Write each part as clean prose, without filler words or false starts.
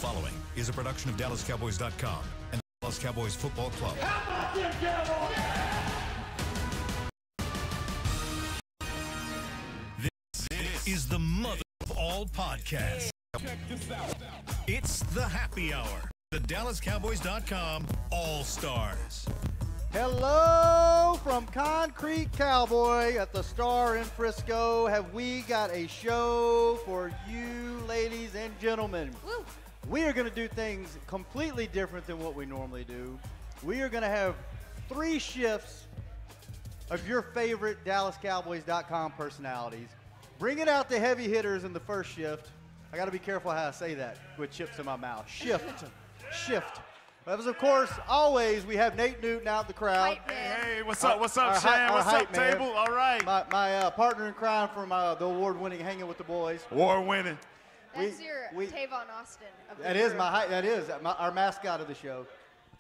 following is a production of DallasCowboys.com and the Dallas Cowboys Football Club. How about them Cowboys? This is the mother of all podcasts. Check this out. It's the Happy Hour. The DallasCowboys.com All-Stars. Hello from Concrete Cowboy at the Star in Frisco. Have we got a show for you, ladies and gentlemen? Woo. We are going to do things completely different than what we normally do. We are going to have 3 shifts of your favorite DallasCowboys.com personalities. Bringing out the heavy hitters in the first shift. I got to be careful how I say that with chips in my mouth. Shift. That was, of course, always we have Nate Newton out in the crowd. Hey, what's up, Shan? What's up, Table? All right. My partner in crime from the award-winning Hanging with the Boys. Award-winning. That's Tavon Austin. That is our mascot of the show.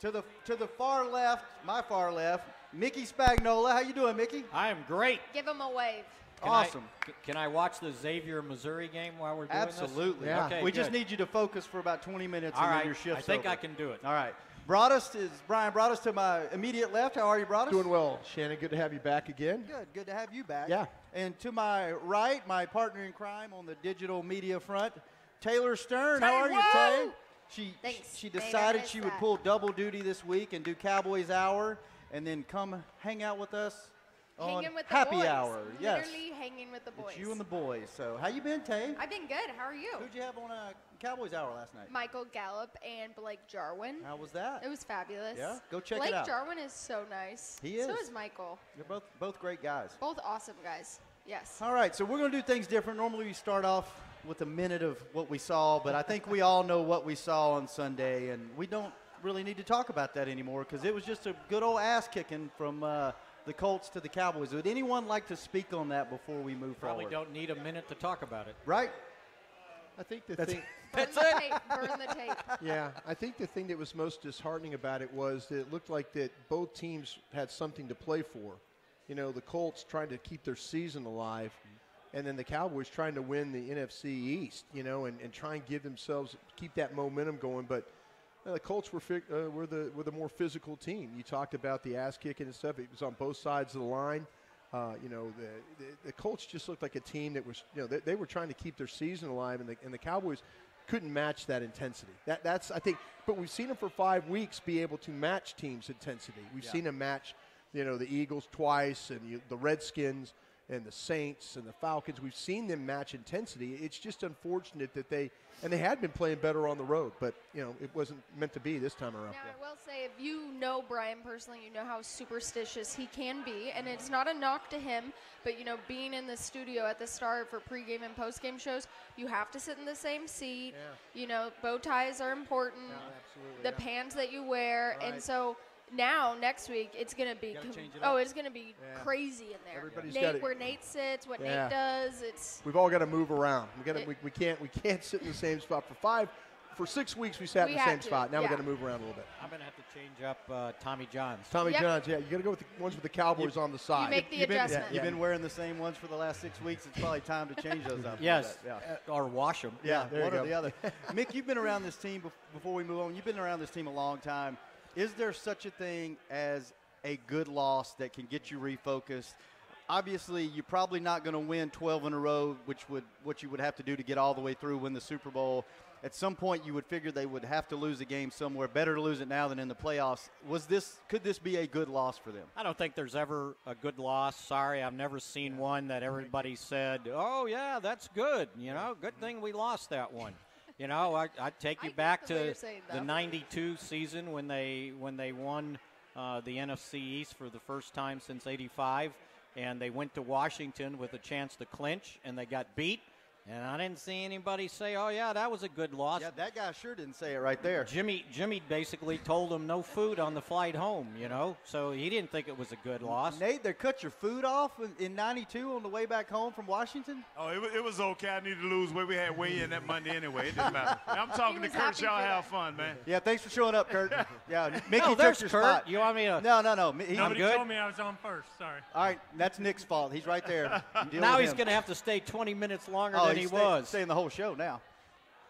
To the far left, my far left, Mickey Spagnola. How you doing, Mickey? I am great. Give him a wave. Awesome. Can I watch the Xavier, Missouri game while we're doing Absolutely. this? Yeah. Okay, we good. just need you to focus for about 20 minutes All and right. then your shift's I think over. I can do it. All right. Brian brought us to my immediate left. How are you, Broadus? Doing well. Shannon, good to have you back again. Good to have you back. Yeah. And to my right, my partner in crime on the digital media front, Taylor Stern. How are you, Tay? Thanks. She Maybe I decided missed she would that. pull double duty this week and do Cowboys Hour and then come hang out with us on Hanging with the Happy boys. Hour. Yes. Literally hanging with the boys. It's you and the boys. So how you been, Tay? I've been good. How are you? Who'd you have on Cowboys Hour last night? Michael Gallup and Blake Jarwin. How was that? It was fabulous. Yeah? Go check Blake it out. Jarwin is so nice. He is. So is Michael. They're both great guys. Both awesome guys. Yes. All right, so we're going to do things different. Normally we start off with a minute of what we saw, but I think we all know what we saw on Sunday, and we don't really need to talk about that anymore because it was just a good old ass-kicking from the Colts to the Cowboys. Would anyone like to speak on that before we move Probably forward? don't need a minute to talk about it. Right? I think the That's- thing, Burn the tape. Burn the tape. yeah, I think the thing that was most disheartening about it was that it looked like that both teams had something to play for. You know, the Colts trying to keep their season alive, and then the Cowboys trying to win the NFC East, you know, and try and keep that momentum going. But the Colts were the more physical team. You talked about the ass kicking and stuff. It was on both sides of the line. You know, the Colts just looked like a team that was, you know, they were trying to keep their season alive, and the Cowboys couldn't match that intensity. That's I think, but we've seen them for 5 weeks be able to match teams' intensity. We've seen them match, you know, the Eagles twice and the Redskins and the Saints and the Falcons. We've seen them match intensity. It's just unfortunate that they had been playing better on the road, but, you know, it wasn't meant to be this time around. Now, I will say, if you know Brian personally, you know how superstitious he can be, and it's not a knock to him, but, you know, being in the studio at the Star for pregame and postgame shows, you have to sit in the same seat. Yeah. You know, bow ties are important. Yeah, absolutely, The pants that you wear, Right. and so now next week it's gonna be it's gonna be crazy in there. Everybody's Nate, gotta- where Nate sits, what Yeah. Nate does, it's We've all got to move around. We can't sit in the same spot for 6 weeks. We sat in We the had same to, spot. Now we yeah. got to move around a little bit. I'm going to have to change up Tommy John's. Tommy Yep. John's, yeah, you got to go with the ones with the Cowboys on the side. you make the You've been, adjustment. you've been wearing the same ones for the last 6 weeks. It's probably time to change those up. Yes, Yeah. or wash them. Yeah, there you one or go. the other. Mick, you've been around this team before we move on. You've been around this team a long time. Is there such a thing as a good loss that can get you refocused? Obviously, you're probably not going to win 12 in a row, what you would have to do to get all the way through, win the Super Bowl. At some point, you would figure they would have to lose a game somewhere. Better to lose it now than in the playoffs. Could this be a good loss for them? I don't think there's ever a good loss. Sorry, I've never seen one that everybody said, oh, yeah, that's good. You know, good thing we lost that one. You know, I'd take you I back get the way to you're saying, the though. '92 season when they won the NFC East for the first time since '85, and they went to Washington with a chance to clinch, and they got beat. And I didn't see anybody say, oh, yeah, that was a good loss. Yeah, that guy sure didn't say it right there. Jimmy basically told him no food on the flight home, you know, so he didn't think it was a good loss. Nate, they cut your food off in '92 on the way back home from Washington? Oh, it was okay. I needed to lose weight. We had weigh in that Monday anyway. It didn't matter. I'm talking to was Kurt. happy Y'all for have that. fun, man. Yeah, thanks for showing up, Kurt. Yeah, Mickey No, took there's your Kurt. spot. You want me to? No. I'm good. told me I was on first. Sorry. All right, that's Nick's fault. He's right there. Deal Now with he's him. going to have to stay 20 minutes longer Oh, than he was. staying the whole show now.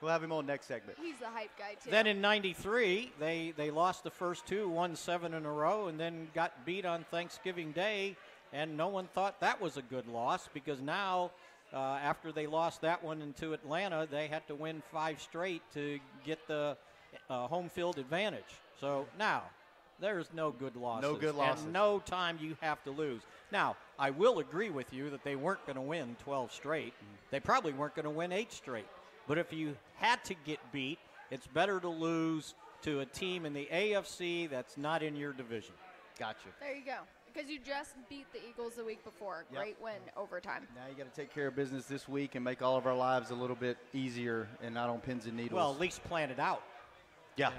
We'll have him on next segment. He's the hype guy, too. Then in '93, they lost the first two, won 7 in a row, and then got beat on Thanksgiving Day, and no one thought that was a good loss because now, after they lost that one into Atlanta, they had to win 5 straight to get the home field advantage. So now, there's no good losses. No good losses. And no time you have to lose. Now, I will agree with you that they weren't going to win 12 straight. They probably weren't going to win 8 straight. But if you had to get beat, it's better to lose to a team in the AFC that's not in your division. Gotcha. There you go. Because you just beat the Eagles the week before. Yep. Great win, overtime. Now you got to take care of business this week and make all of our lives a little bit easier and not on pins and needles. Well, at least plan it out. Yeah.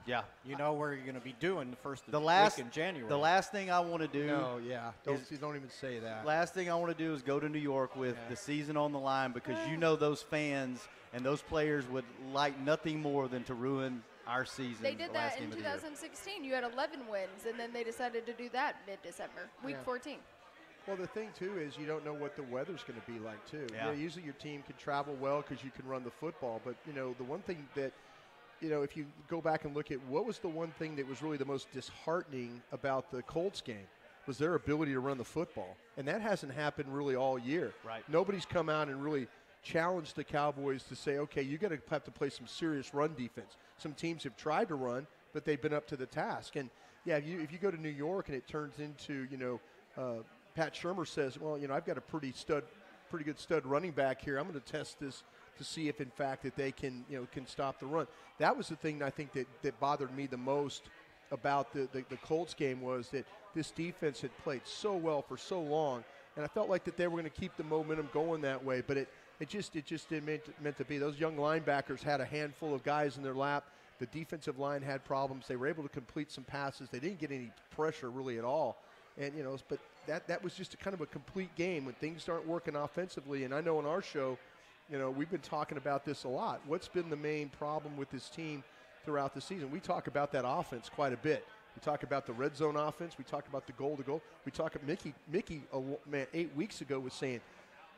Yeah. You know where you're going to be doing the first The week last in January. The last thing I want to do. No, yeah. Don't even say that. Last thing I want to do is go to New York with the season on the line because you know those fans and those players would like nothing more than to ruin our season. They did the that last in game of the year. 2016. You had 11 wins, and then they decided to do that mid-December, week 14. Well, the thing, too, is you don't know what the weather's going to be like, too. Yeah. You know, usually your team can travel well because you can run the football. But, you know, the one thing that, you know, if you go back and look at what was the one thing that was really the most disheartening about the Colts game was their ability to run the football. And that hasn't happened really all year. Right. Nobody's come out and really challenged the Cowboys to say, okay, you got to have to play some serious run defense. Some teams have tried to run, but they've been up to the task. And, yeah, if you go to New York and it turns into, you know, Pat Shurmur says, well, you know, I've got a pretty good stud running back here. I'm going to test this to see if, in fact, that they can stop the run. That was the thing I think that bothered me the most about the Colts game was that this defense had played so well for so long, and I felt like that they were going to keep the momentum going that way, but it just didn't meant to be. Those young linebackers had a handful of guys in their lap. The defensive line had problems. They were able to complete some passes. They didn't get any pressure really at all, and but that was just a kind of a complete game when things aren't working offensively. And I know on our show, you know, we've been talking about this a lot. What's been the main problem with this team throughout the season? We talk about that offense quite a bit. We talk about the red zone offense. We talk about the goal-to-goal. We talk about Mickey, 8 weeks ago was saying,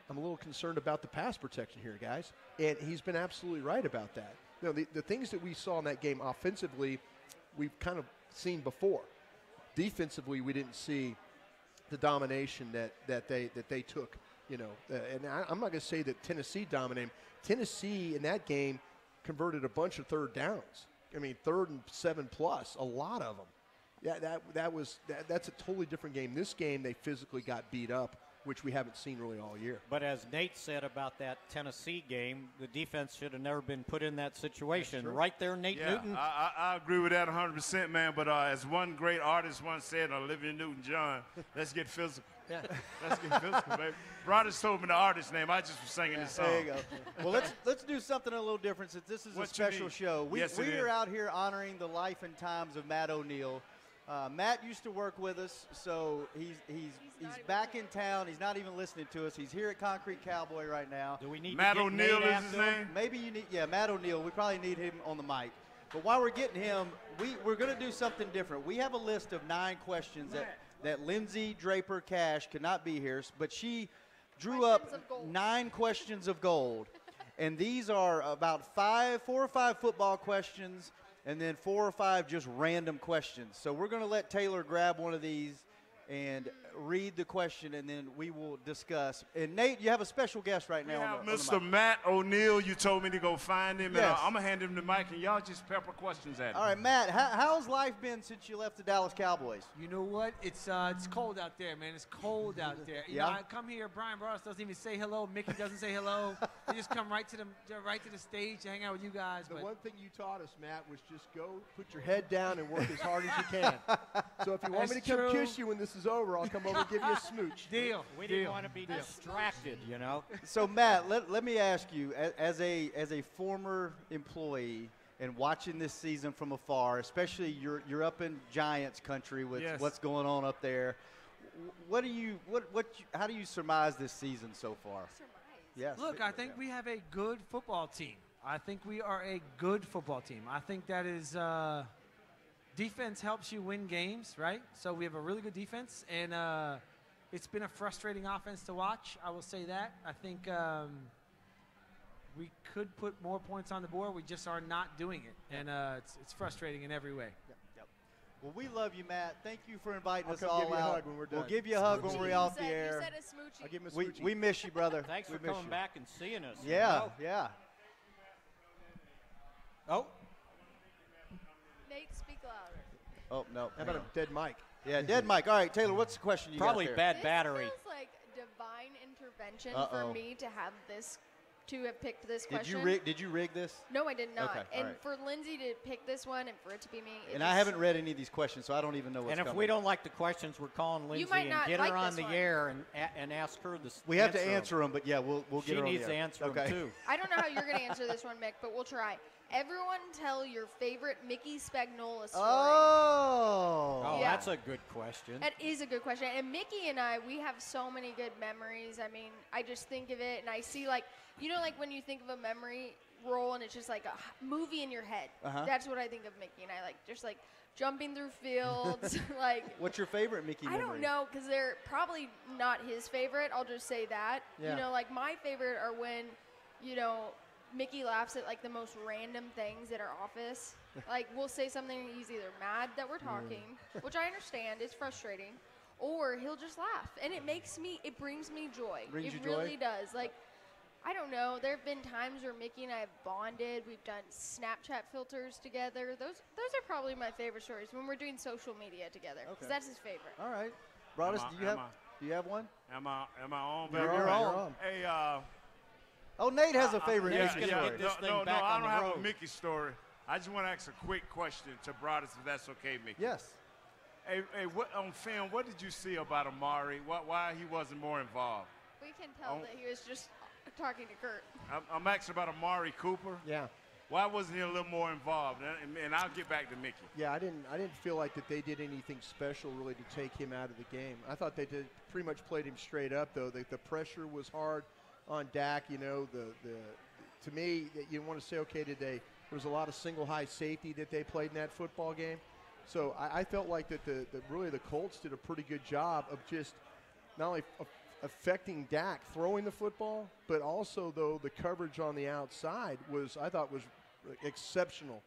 I'm a little concerned about the pass protection here, guys. And he's been absolutely right about that. You know, the things that we saw in that game offensively, we've kind of seen before. Defensively, we didn't see the domination that they took. You know, and I'm not going to say that Tennessee dominated. Tennessee in that game converted a bunch of third downs. I mean, 3rd and 7 plus, a lot of them. Yeah, that's a totally different game. This game, they physically got beat up, which we haven't seen really all year. But as Nate said about that Tennessee game, the defense should have never been put in that situation. Right there, Nate Newton? I agree with that 100%, man. But as one great artist once said, Olivia Newton-John, let's get physical. Yeah. Let's get physical, baby. Brothers told me the artist's name. I just was singing this song. There you go. Well, let's do something a little different since this is a special show. We are out here honoring the life and times of Matt O'Neill. Matt used to work with us, so he's back in town. He's not even listening to us. He's here at Concrete Cowboy right now. Do we need Matt to get O'Neill Nate is after his him? name? Maybe you need, Matt O'Neill. We probably need him on the mic. But while we're getting him, we're going to do something different. We have a list of 9 questions that Lindsay Draper Cash could not be here, but she drew up 9 questions of gold. And these are about 4 or 5 football questions and then 4 or 5 just random questions. So we're going to let Taylor grab one of these and read the question, and then we will discuss. And, Nate, you have a special guest right now. Yeah, on the Mr. mic. Matt O'Neill, you told me to go find him, Yes. and I'm going to hand him the mic, and y'all just pepper questions at him. All right, Matt, how's life been since you left the Dallas Cowboys? You know what? It's cold out there, man. It's cold out there. You know, I come here. Brian Bross doesn't even say hello. Mickey doesn't say hello. They just come right to the stage to hang out with you guys. The but one thing you taught us, Matt, was just go put your head down and work as hard as you can. So if you want me to That's come true. kiss you when this is over, I'll come over and give you a smooch. deal. We deal. didn't want to be distracted, you know. So, Matt, let me ask you, as a former employee and watching this season from afar, especially you're up in Giants country with Yes. what's going on up there. How do you surmise this season so far? Yes. Look, I think we have a good football team. I think we are a good football team. I think that is defense helps you win games, right? So we have a really good defense, and it's been a frustrating offense to watch. I will say that. I think we could put more points on the board. We just are not doing it, and it's frustrating in every way. Yep. Well, we love you, Matt. Thank you for inviting I'll us come all give you a out. hug when we're done. We'll give you a hug when Smoochie, we're you off the said- air. You said a smoochie. I'll give him a We, smoochie. we miss you, brother. Thanks We for miss coming you. back and seeing us. Yeah, yeah. Oh, Nate, speak louder. Oh, no. How about a dead mic? Yeah, dead mic. All right, Taylor, what's the question you probably got there? bad battery. This feels like divine intervention Uh-oh. for me to have picked this Did question. you rig this? No, I did not. Okay, all And right. for Lindsay to pick this one and for it to be me. And I haven't read any of these questions, so I don't even know what's And if coming. we don't like the questions, we're calling Lindsay might and not get like her on this the one. air and ask her the We have to answer them, but yeah, we'll get She her on needs the to air. answer okay. them too. I don't know how you're going to answer this one, Mick, but we'll try. Everyone tell your favorite Mickey Spagnola story. Oh, Yeah. that's a good question. That is a good question. And Mickey and I, we have so many good memories. I mean, I just think of it and I see like when you think of a memory roll and it's just like a movie in your head. Uh-huh. That's what I think of Mickey and I like just like jumping through fields. like What's your favorite Mickey I memory? don't know because they're probably not his favorite. I'll just say that. Yeah. Like my favorite are when, Mickey laughs at like the most random things at our office. Like we'll say something and he's either mad that we're talking, which I understand is frustrating, or he'll just laugh and it brings me joy. Brings you it joy? really does. Like I don't know. There have been times where Mickey and I have bonded. We've done Snapchat filters together. Those are probably my favorite stories when we're doing social media together. 'Cause Okay. that's his favorite. All right. Broadus, Am I- do you have one? Am I on? You're baby? on. Hey, Oh, Nate has a favorite Nate's Mickey gonna story. get this thing no, back I on don't the have road. a Mickey story. I just want to ask a quick question to Broadus, if that's okay, Mickey. Yes. Hey, what on film? What did you see about Amari? Why he wasn't more involved? We can tell that he was just talking to Kurt. I'm asking about Amari Cooper. Yeah. Why wasn't he a little more involved? And I'll get back to Mickey. Yeah, I didn't feel like that they did anything special really to take him out of the game. I thought they did pretty much played him straight up though. The pressure was hard on Dak. To me, you want to say okay today. There was a lot of single high safety that they played in that football game. So I felt like that really the Colts did a pretty good job of just not only affecting Dak throwing the football, but also though the coverage on the outside I thought was exceptional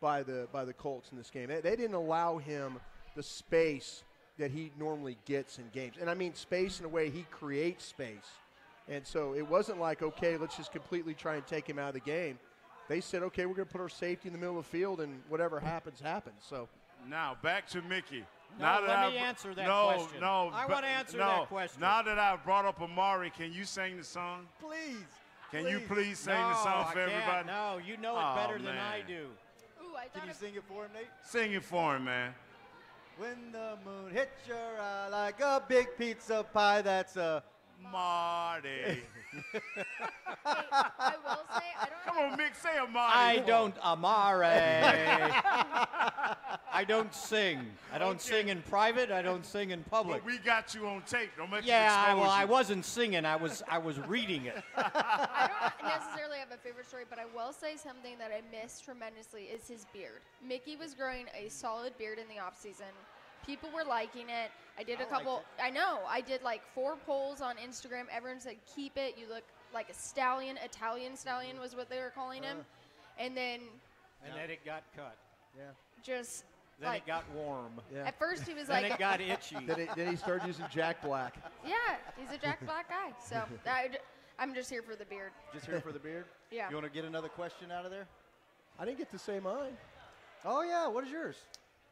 by the Colts in this game. They didn't allow him the space that he normally gets in games, and I mean space in a way he creates space. And so it wasn't like okay, let's just completely try and take him out of the game. They said okay, we're going to put our safety in the middle of the field, and whatever happens, happens. So now back to Mickey. No, let me answer that question. I want to answer that question. Now that I've brought up Amari, can you sing the song? Please. Can you please sing no, the song for I can't. everybody? No, you know it Oh, better than man. I do. Ooh, I Can thought you of sing it for him, Nate? Sing it for him, man. When the moon hits your eye like a big pizza pie, that's a Marty. I will say I don't Come have on, Mick, say Amari. I don't, Amare. I don't sing. I don't sing in private. I don't sing in public. But we got you on tape. Don't make Yeah, us expose well, I you. wasn't singing. I was reading it. I don't necessarily have a favorite story, but I will say something that I miss tremendously is his beard. Mickey was growing a solid beard in the off season. People were liking it. I did a couple. I know. I did like 4 polls on Instagram. Everyone said, "Keep it. You look like a stallion. Italian stallion was what they were calling him." And then And then it got cut. just Then like it got warm. yeah. at first he was Then like, it got itchy. Then he started using Jack Black. "Yeah, he's a Jack Black guy." So I'm just here for the beard. just here for the beard. Yeah. You want to get another question out of there? I didn't get to say mine. Oh yeah. What is yours?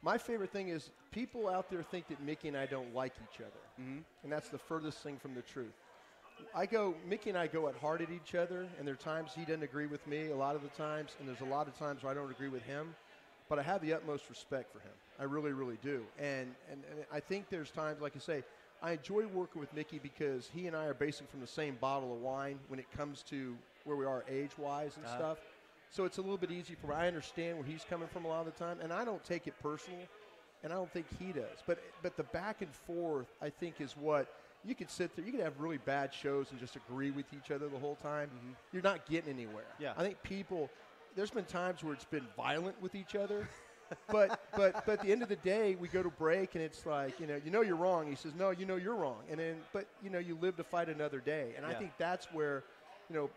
My favorite thing is people out there think that Mickey and I don't like each other, and that's the furthest thing from the truth. Mickey and I go at heart at each other, and there are times he doesn't agree with me a lot of the times, and there's a lot of times where I don't agree with him, but I have the utmost respect for him. I really, really do. And I think there's times, like I say, I enjoy working with Mickey because he and I are basically from the same bottle of wine when it comes to where we are age-wise and stuff. So it's a little bit easy for me. I understand where he's coming from a lot of the time, and I don't take it personal, and I don't think he does. But the back and forth, I think, is what you could sit there. You could have really bad shows and just agree with each other the whole time. You're not getting anywhere. Yeah. I think there's been times where it's been violent with each other, but at the end of the day, we go to break, and it's like, you know you're wrong. He says, no, you know you're wrong. And then, but you live to fight another day. And I Yeah. think that's where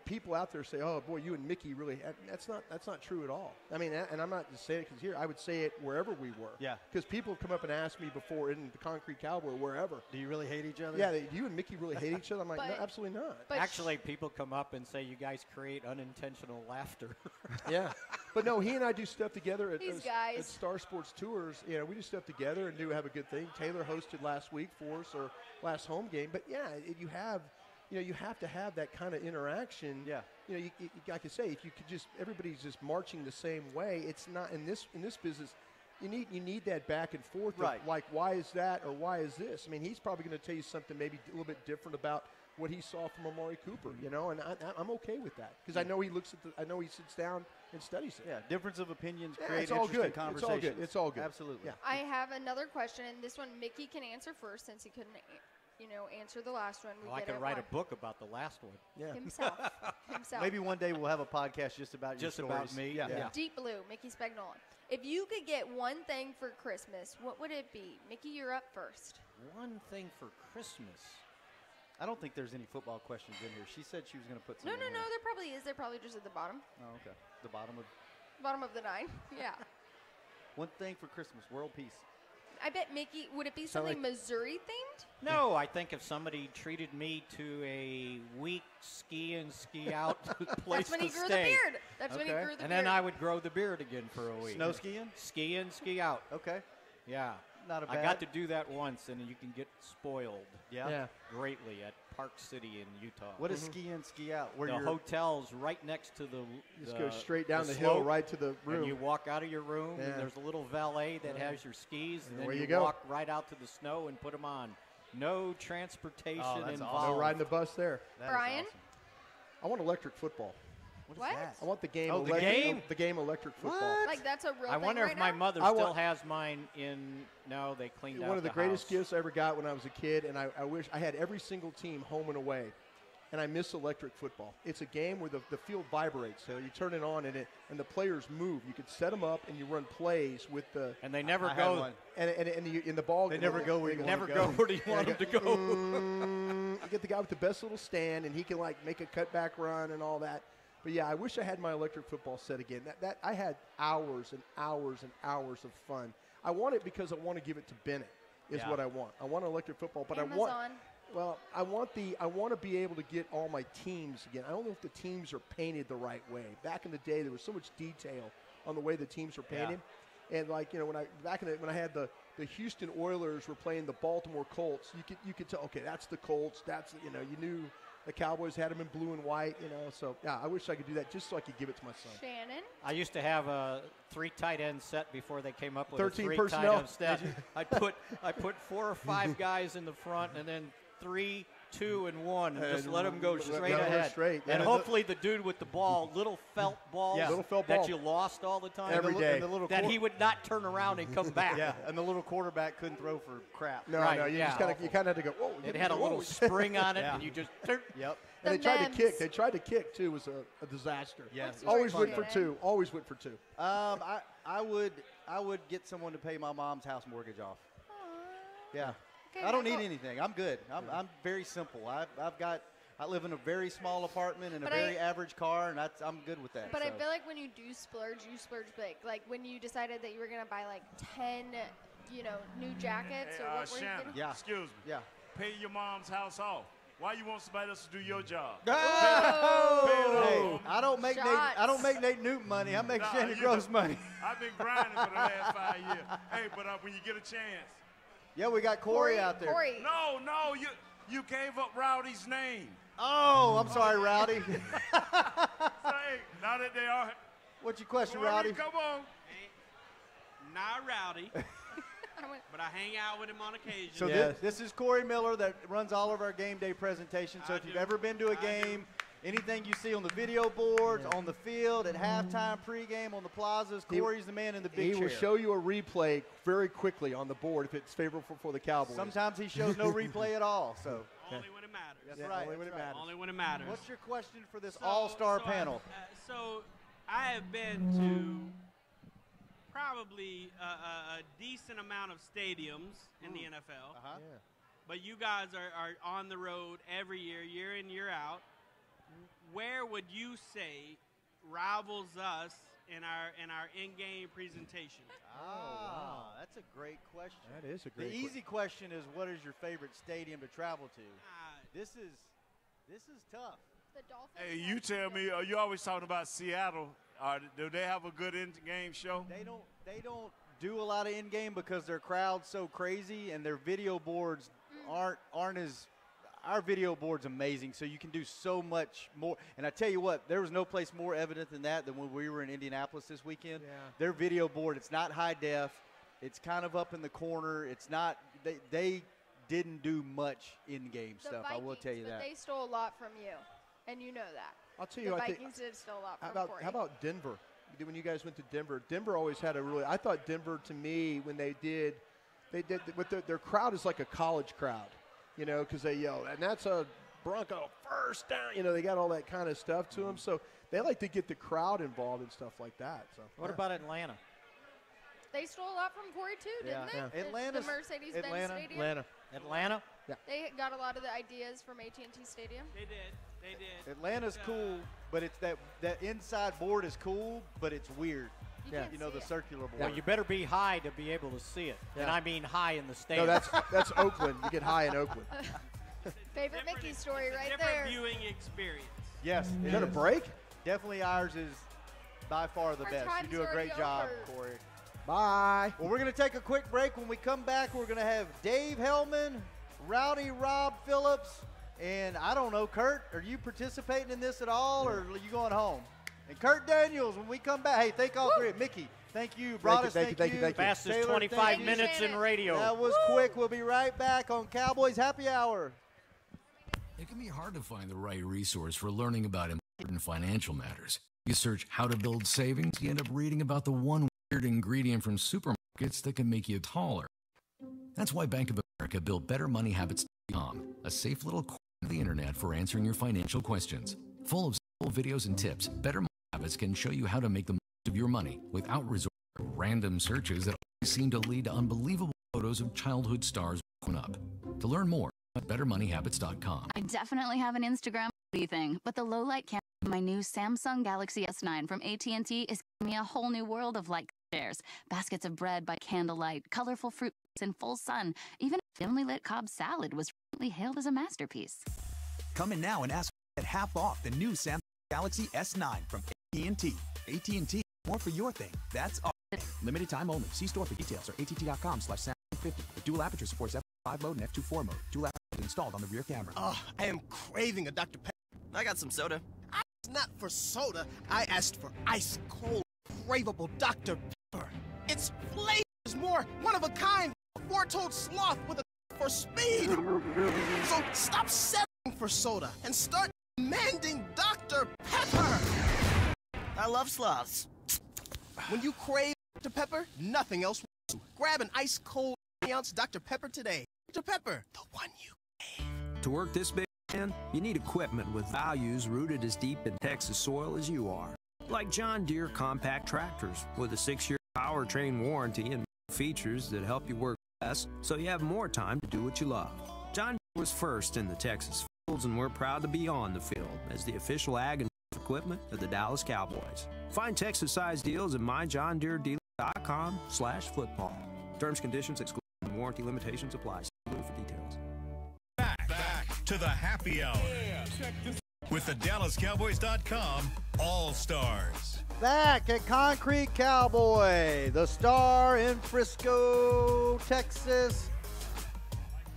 people out there say, "Oh boy, you and Mickey really." That's not true at all. I mean, and I'm not just saying it because here. I would say it wherever we were. Yeah. Because people come up and ask me before in the Concrete Cowboy, wherever. Do you really hate each other? Yeah, do you and Mickey really hate each other? I'm like, no, But- absolutely not. But Actually, people come up and say you guys create unintentional laughter. Yeah, but no, he and I do stuff together at, These at guys. Star Sports Tours. We do stuff together and do have a good thing. Taylor hosted last week for us, or last home game. But yeah, you have to have that kind of interaction. Yeah. You like I say, if you could just everybody's just marching the same way, it's not in this business. You need that back and forth. Right. Of, like, why is that or why is this? I mean, he's probably going to tell you something maybe a little bit different about what he saw from Amari Cooper, and I'm okay with that because I know he sits down and studies it. Yeah, difference of opinions Yeah, create it's all interesting good. conversations. It's all good. Absolutely. Yeah. I have another question, and this one Mickey can answer first since he couldn't, answer the last one. We Well, I get could it write one. a book about the last one. Yeah. Himself. Maybe one day we'll have a podcast just about your Just about stories. me, Yeah. yeah. Deep Blue, Mickey Spagnola. If you could get one thing for Christmas, what would it be? Mickey, you're up first. One thing for Christmas. I don't think there's any football questions in here. She said she was going to put some No, in no, here. no. There probably is. They're probably just at the bottom. Oh, okay. The bottom of The 9. Yeah. one thing for Christmas, world peace. I bet Mickey, would it be Sound something like- Missouri themed? No, I think if somebody treated me to a week ski in, ski out place That's when he to grew stay. the beard. That's when he Okay. grew the And beard. then I would grow the beard again for a week. Snow skiing? Ski in, ski out. Okay. Yeah. Not a I bad. got to do that once, and you can get spoiled Yeah. greatly at Park City in Utah. What is ski in, ski out? Where the you're hotel's right next to the Just go straight down the hill slope, right to the room. And you walk out of your room, Yeah. and there's a little valet that has your skis, and then away you you go. walk right out to the snow and put them on. No transportation Oh, that's involved. awesome. No riding the bus there. That is Brian? awesome. I want electric football. What? I want the game. Oh, the The game electric football. Like that's a real I thing wonder right if my now? mother I still want- has mine in. No, they cleaned out One of the greatest house. gifts I ever got when I was a kid, and I wish I had every single team home and away, and I miss electric football. It's a game where the field vibrates, so you turn it on and the players move. You can set them up and you run plays with the And they never I had go. one. and in the ball. They never go where you want Never to go where you want them to go. You get the guy with the best little stand, and he can like make a cutback run and all that. But yeah, I wish I had my electric football set again. That I had hours and hours and hours of fun. I want it because I want to give it to Bennett. Is Yeah. what I want. I want electric football, but Amazon. I want to be able to get all my teams again. I don't know if the teams are painted the right way. Back in the day, there was so much detail on the way the teams were painted. And like when I had the Houston Oilers were playing the Baltimore Colts, you could tell, okay, that's the Colts. That's you knew the Cowboys had them in blue and white. So yeah, I wish I could do that just so I could give it to my son. Shannon? I used to have a 3 tight end set before they came up with 13 a 3 personnel. tight end set. I put 4 or 5 guys in the front, and then 3, 2, and 1, and just let them go straight let 'em go ahead. straight. And Yeah. hopefully the dude with the ball, little felt balls Yeah. Little felt that ball. you lost all the time, Every And the, day. And the little that he would not turn around and come back. Yeah, and the little quarterback couldn't throw for crap. No, Right, no, you yeah. just kind of had to go. Whoa! It had a little spring on it, Yeah. and you just Yep. And The they tried memes. to kick. They tried to kick too. It was a disaster. Yeah. What's Always yours, went for Shannon? 2. Always went for 2. I would get someone to pay my mom's house mortgage off. Aw. Yeah. Okay, I don't need Michael. anything. I'm good. I'm very simple. I live in a very small apartment and a But very average car, and I'm good with that. But I so. feel like when you do splurge, you splurge big. Like when you decided that you were gonna buy like 10, new jackets, Hey, or what were you Shannon, getting? Yeah. excuse me. Yeah. Pay your mom's house off. Why you want somebody else to do your job? Oh! Pay it Hey, off. I don't make Shots. Nate Newton money. I make Nah, Shannon you Gross know- money. I've been grinding for the last 5 years. Hey, but when you get a chance. Yeah, we got Corey out there. Corey. No, you gave up Rowdy's name. Oh, I'm sorry, Rowdy. Say, now that they are. What's your question, Corey, Rowdy? come on. Not Rowdy, I went, but I hang out with him on occasion. So Yes. this is Corey Miller that runs all of our game day presentations. So I if you've do. ever been to a I do. game, anything you see on the video boards, on the field, at halftime, pregame, on the plazas, He- Corey's the man in the He big will chair. show you a replay very quickly on the board if it's favorable for the Cowboys. Sometimes he shows no replay at all. So Only when it matters. that's Yeah, right. only when that's it right. matters. Only when it matters. What's your question for this So- all-star so panel? So I have been to probably a decent amount of stadiums in the NFL, Uh-huh. Yeah. but you guys are on the road every year in, year out. where would you say rivals us in our in-game presentation? Wow. That's a great question. That is a great The easy question is, what is your favorite stadium to travel to? This is tough. The Dolphins. Hey, you tell me. You always talking about Seattle. Do they have a good in-game show? They don't do a lot of in-game because their crowd's so crazy and their video boards aren't as. Our video board's amazing, so you can do so much more. And I tell you what, there was no place more evident than that than when we were in Indianapolis this weekend. Yeah. Their video board, it's not high def. It's kind of up in the corner. It's not. They didn't do much in-game The stuff. Vikings, I will tell you but that. they stole a lot from you, and you know that. I'll tell The you, Vikings did steal a lot how from about Corey. how about Denver? When you guys went to Denver, Denver always had a really. I thought Denver, to me, when they did with their crowd is like a college crowd, you know, because they yell, and that's a Bronco first down. You know, they got all that kind of stuff to them, so they like to get the crowd involved and stuff like that. So What about Atlanta? They stole a lot from Corey too, didn't they? Yeah. The Atlanta's- Mercedes-Benz Atlanta. Stadium. Atlanta? They got a lot of the ideas from AT&T Stadium. They did. Atlanta's cool, but it's that inside board is cool, but it's weird. You Yeah. can't You know, see the it. circular board. Well, you better be high to be able to see it. And Yeah. I mean high in the no, stands. that's Oakland. You get high in Oakland. Favorite Different- Mickey story it's a right different there. viewing experience. Yes. Is it that a is. break? Definitely ours is by far the Our best. You time's do a great already job, over. Corey. Bye. Well, we're going to take a quick break. When we come back, we're going to have Dave Hellman, Rowdy Rob Phillips, and I don't know, Kurt, are you participating in this at all, or are you going home? And Kurt Daniels, when we come back, hey, thank all three. Mickey, thank you. Broadus, thank you, thank you. Fastest Taylor, 25 thank you. minutes in Shannon. radio. That was quick. We'll be right back on Cowboys Happy Hour. It can be hard to find the right resource for learning about important financial matters. You search how to build savings, you end up reading about the one weird ingredient from supermarkets that can make you taller. That's why Bank of America built BetterMoneyHabits.com, a safe little corner of the internet for answering your financial questions. Full of simple videos and tips, Better Money Habits can show you how to make the most of your money without resorting to random searches that always seem to lead to unbelievable photos of childhood stars growing up. To learn more, at BetterMoneyHabits.com. I definitely have an Instagram thing, but the low light camera of my new Samsung Galaxy S9 from AT&T is giving me a whole new world of light shares. Baskets of bread by candlelight, colorful fruit in full sun. Even a dimly lit Cobb salad was recently hailed as a masterpiece. Come in now and ask at half off the new Samsung Galaxy S9 from AT&T. AT&T, more for your thing. That's all. Limited time only. See store for details or att.com/Samsung50. The dual aperture supports f5 mode and f2.4 mode. Dual aperture installed on the rear camera. Oh, I am craving a Dr. Pepper. I got some soda. I asked not for soda. I asked for ice cold, craveable Dr. Pepper. Its flavor is more one of a kind. A foretold sloth with a for speed. So stop settling for soda and start demanding Dr. Pepper. I love sloths. When you crave Dr. Pepper, nothing else will do. Grab an ice cold ounce Dr. Pepper today. Dr. Pepper, the one you To work this big, man, you need equipment with values rooted as deep in Texas soil as you are. Like John Deere compact tractors with a 6-year powertrain warranty and features that help you work less so you have more time to do what you love. John Deere was first in the Texas fields, and we're proud to be on the field as the official ag and equipment of the Dallas Cowboys. Find Texas-sized deals at myjohndeeredealer.com/football. Terms, conditions, exclusion, and warranty limitations apply. See below for details. Back to the happy hour with the DallasCowboys.com All-Stars. Back at Concrete Cowboy, the star in Frisco, Texas.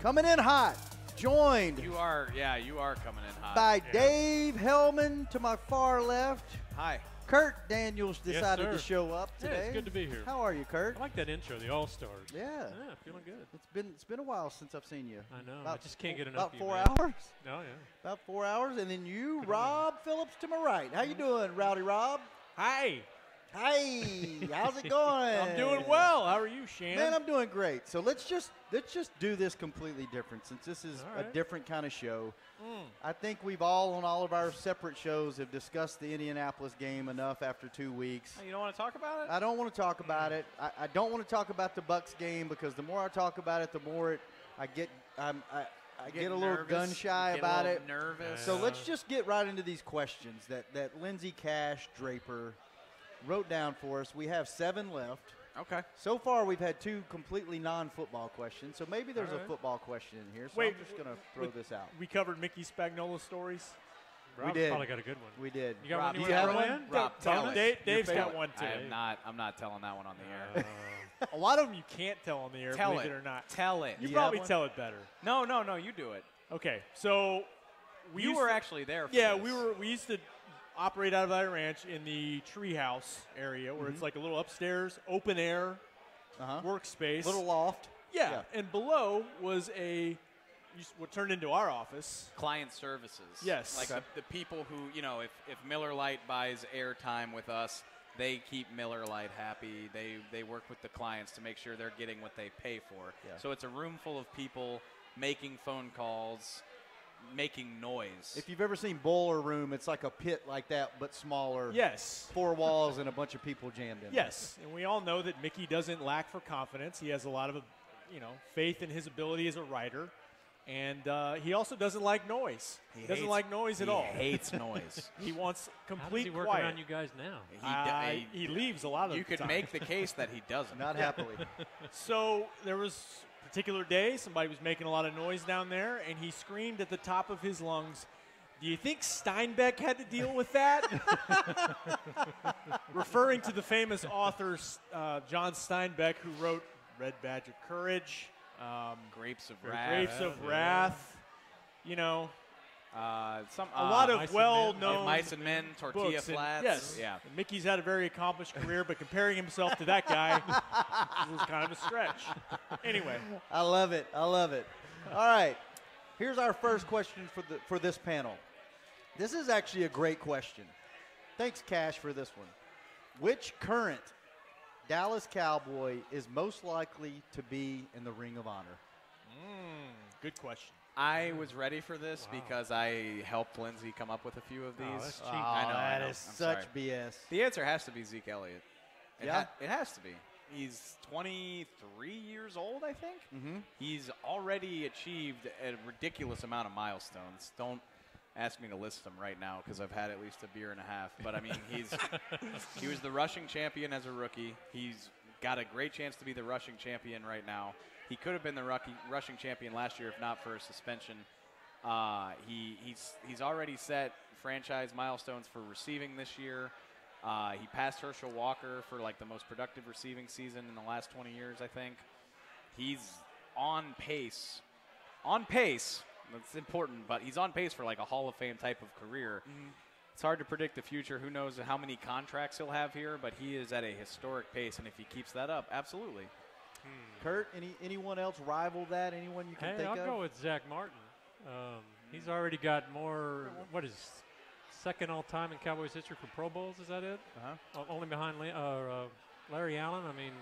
Coming in hot, joined You are coming in hot. by Dave Hellman to my far left. Hi. Kurt Daniels decided sir. to show up Yeah, today. it's good to be here. How are you, Kurt? I like that intro, the All-Stars. Yeah. Feeling good. It's been a while since I've seen you. I know. About I just can't get enough About of you, 4 man. hours? Oh, yeah. About 4 hours, and then you, Rob Phillips, to my right. How you doing, Rowdy Rob? Hi. Hey, how's it going? I'm doing well. How are you, Shannon? Man, I'm doing great. So let's just do this completely different, since this is All a right. different kind of show. I think we've all, on all of our separate shows, have discussed the Indianapolis game enough after 2 weeks. Oh, you don't want to talk about it? I don't want to talk about it. I don't want to talk about the Bucks game, because the more I talk about it, the more I I get a little gun shy Get about a little it. nervous. So let's just get right into these questions that Lindsey Cash Draper wrote down for us. We have 7 left. Okay. So far, we've had 2 completely non-football questions, so maybe there's a football question in here. So Wait, I'm just going to throw this out. We covered Mickey Spagnuolo stories. We did. Probably got a good one. We did. You got Rob, one? do you have one? Rob, tell it. Dave's got one too. I'm not telling that one on the air. A lot of them you can't tell on the air, Tell believe it. it or not. Tell it. You Do you probably have one? tell it better. No, you do it. Okay, so You were actually there for Yeah, this. we used to operate out of that ranch in the treehouse area where it's like a little upstairs, open air workspace. Little loft. Yeah, and below was what turned into our office. Client services. Yes. Like the people who, if Miller Lite buys airtime with us, they keep Miller Lite happy. They work with the clients to make sure they're getting what they pay for. Yeah. So it's a room full of people making phone calls, making noise. If you've ever seen Boiler Room, it's like a pit like that, but smaller. Yes. 4 walls and a bunch of people jammed in. Yes, and we all know that Mickey doesn't lack for confidence. He has a lot of, faith in his ability as a writer, and he also doesn't like noise. He doesn't like noise at all. He hates noise. He wants complete How does he work quiet. around you guys now? He leaves a lot of You the could time. make the case that he doesn't. Not happily. So there was a particular day, somebody was making a lot of noise down there, and he screamed at the top of his lungs, "Do you think Steinbeck had to deal with that?" Referring to the famous author John Steinbeck, who wrote Red Badge of Courage, Grapes of or Wrath. Grapes of Wrath. A A lot of Mice and Men. well-known Mice and Men, Tortilla books, and Flats. yes, Yeah. and Mickey's had a very accomplished career, but comparing himself to that guy was kind of a stretch. Anyway, I love it. I love it. All right. Here's our first question for this panel. This is actually a great question. Thanks, Cash, for this one. Which current Dallas Cowboy is most likely to be in the Ring of Honor? Good question. I was ready for this because I helped Lindsay come up with a few of these. that's cheap. I know. That I'm is sorry. such BS. The answer has to be Zeke Elliott. Yeah? It has to be. He's 23 years old, I think. Mm-hmm. He's already achieved a ridiculous amount of milestones. Don't ask me to list them right now because I've had at least a beer and a half. But, I mean, he was the rushing champion as a rookie. He's got a great chance to be the rushing champion right now. He could have been the rushing champion last year if not for a suspension. He's already set franchise milestones for receiving this year. He passed Herschel Walker for like the most productive receiving season in the last 20 years, I think. He's on pace. On pace. That's important, but he's on pace for like a Hall of Fame type of career. It's hard to predict the future. Who knows how many contracts he'll have here, but he is at a historic pace, and if he keeps that up, absolutely. Kurt, anyone else rival that? Anyone you can think I'll of? go with Zach Martin. He's already got more. What is second all time in Cowboys history for Pro Bowls? Is that it? Only behind Larry Allen. I mean,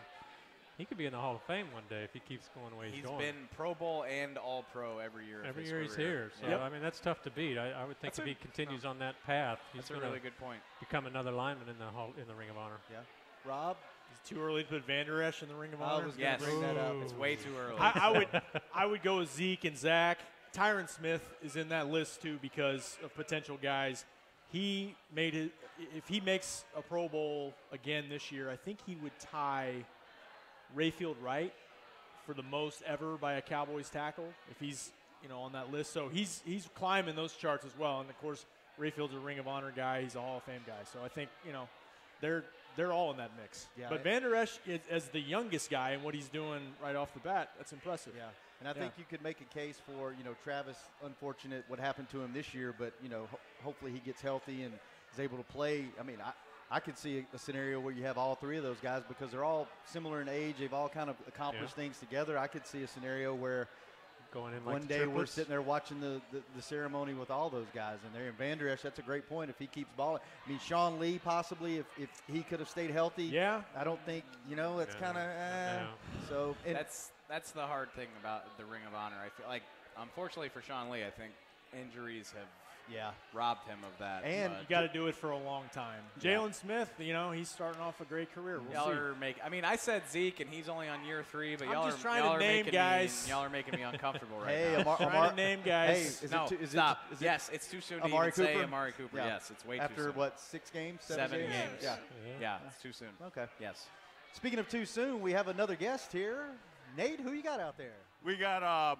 he could be in the Hall of Fame one day if he keeps going the way he's going. He's been Pro Bowl and All Pro every year. Every of his year he's career. here. So, I mean, that's tough to beat. I would think That's if a- he continues on that path, he's That's a going really good point. become another lineman in the Ring of Honor. Yeah. Rob? Is it too early to put Van Der Esch in the Ring of I Honor? was going to Yes. bring that up. It's way too early. I would go with Zeke and Zach. Tyron Smith is in that list too because of potential guys. He made it. If he makes a Pro Bowl again this year, I think he would tie Rayfield Wright for the most ever by a Cowboys tackle if he's on that list. So he's climbing those charts as well. And of course, Rayfield's a Ring of Honor guy. He's a Hall of Fame guy. So I think they're all in that mix. Yeah, but Van Der Esch is, as the youngest guy and what he's doing right off the bat, that's impressive. Yeah. And I think you could make a case for, Travis, unfortunate what happened to him this year, but, hopefully he gets healthy and is able to play. I mean, I could see a scenario where you have all three of those guys because they're all similar in age. They've all kind of accomplished things together. I could see a scenario where going in like one day we're sitting there watching the ceremony with all those guys in there. And Van Der Esch, that's a great point if he keeps balling. I mean, Sean Lee possibly if he could have stayed healthy. Yeah. I don't think, it's kind of so. That's the hard thing about the Ring of Honor. I feel like, unfortunately for Sean Lee, I think injuries have Yeah. robbed him of that. And You got to do it for a long time. Jalen Smith, he's starting off a great career. We'll Y'all see. are I said Zeke, and he's only on year 3, but I'm y'all just are trying y'all to are name making guys. Me, y'all are making me uncomfortable right Hey, now. Trying to name guys. Hey, No, stop. Yes, it's too soon to Amari even say Cooper? Amari Cooper. Yeah. Yes, it's way too After soon. what, 6 games? 7 games. Yeah. Yeah, it's too soon. Okay. Yes. Speaking of too soon, we have another guest here. Nate, who you got out there? We got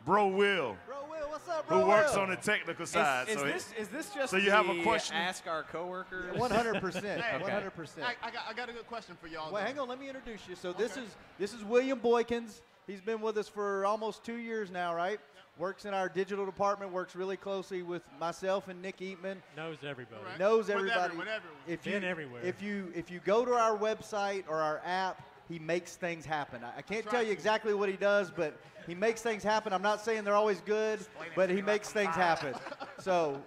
Bro Will, Bro Will, what's up, Bro who works Will? on the technical side. Is so this just so you have a the question? Ask our coworkers? 100%. Okay. 100%. I got a good question for y'all. Well, though. hang on, let me introduce you. So this is William Boykins. He's been with us for almost 2 years now, right? Works in our digital department, works really closely with myself and Nick Eatman. Knows everybody. Knows everybody. Whatever. Been everywhere. If you go to our website or our app, he makes things happen. I can't tell you exactly what he does, but he makes things happen. I'm not saying they're always good, but he makes things happen. So,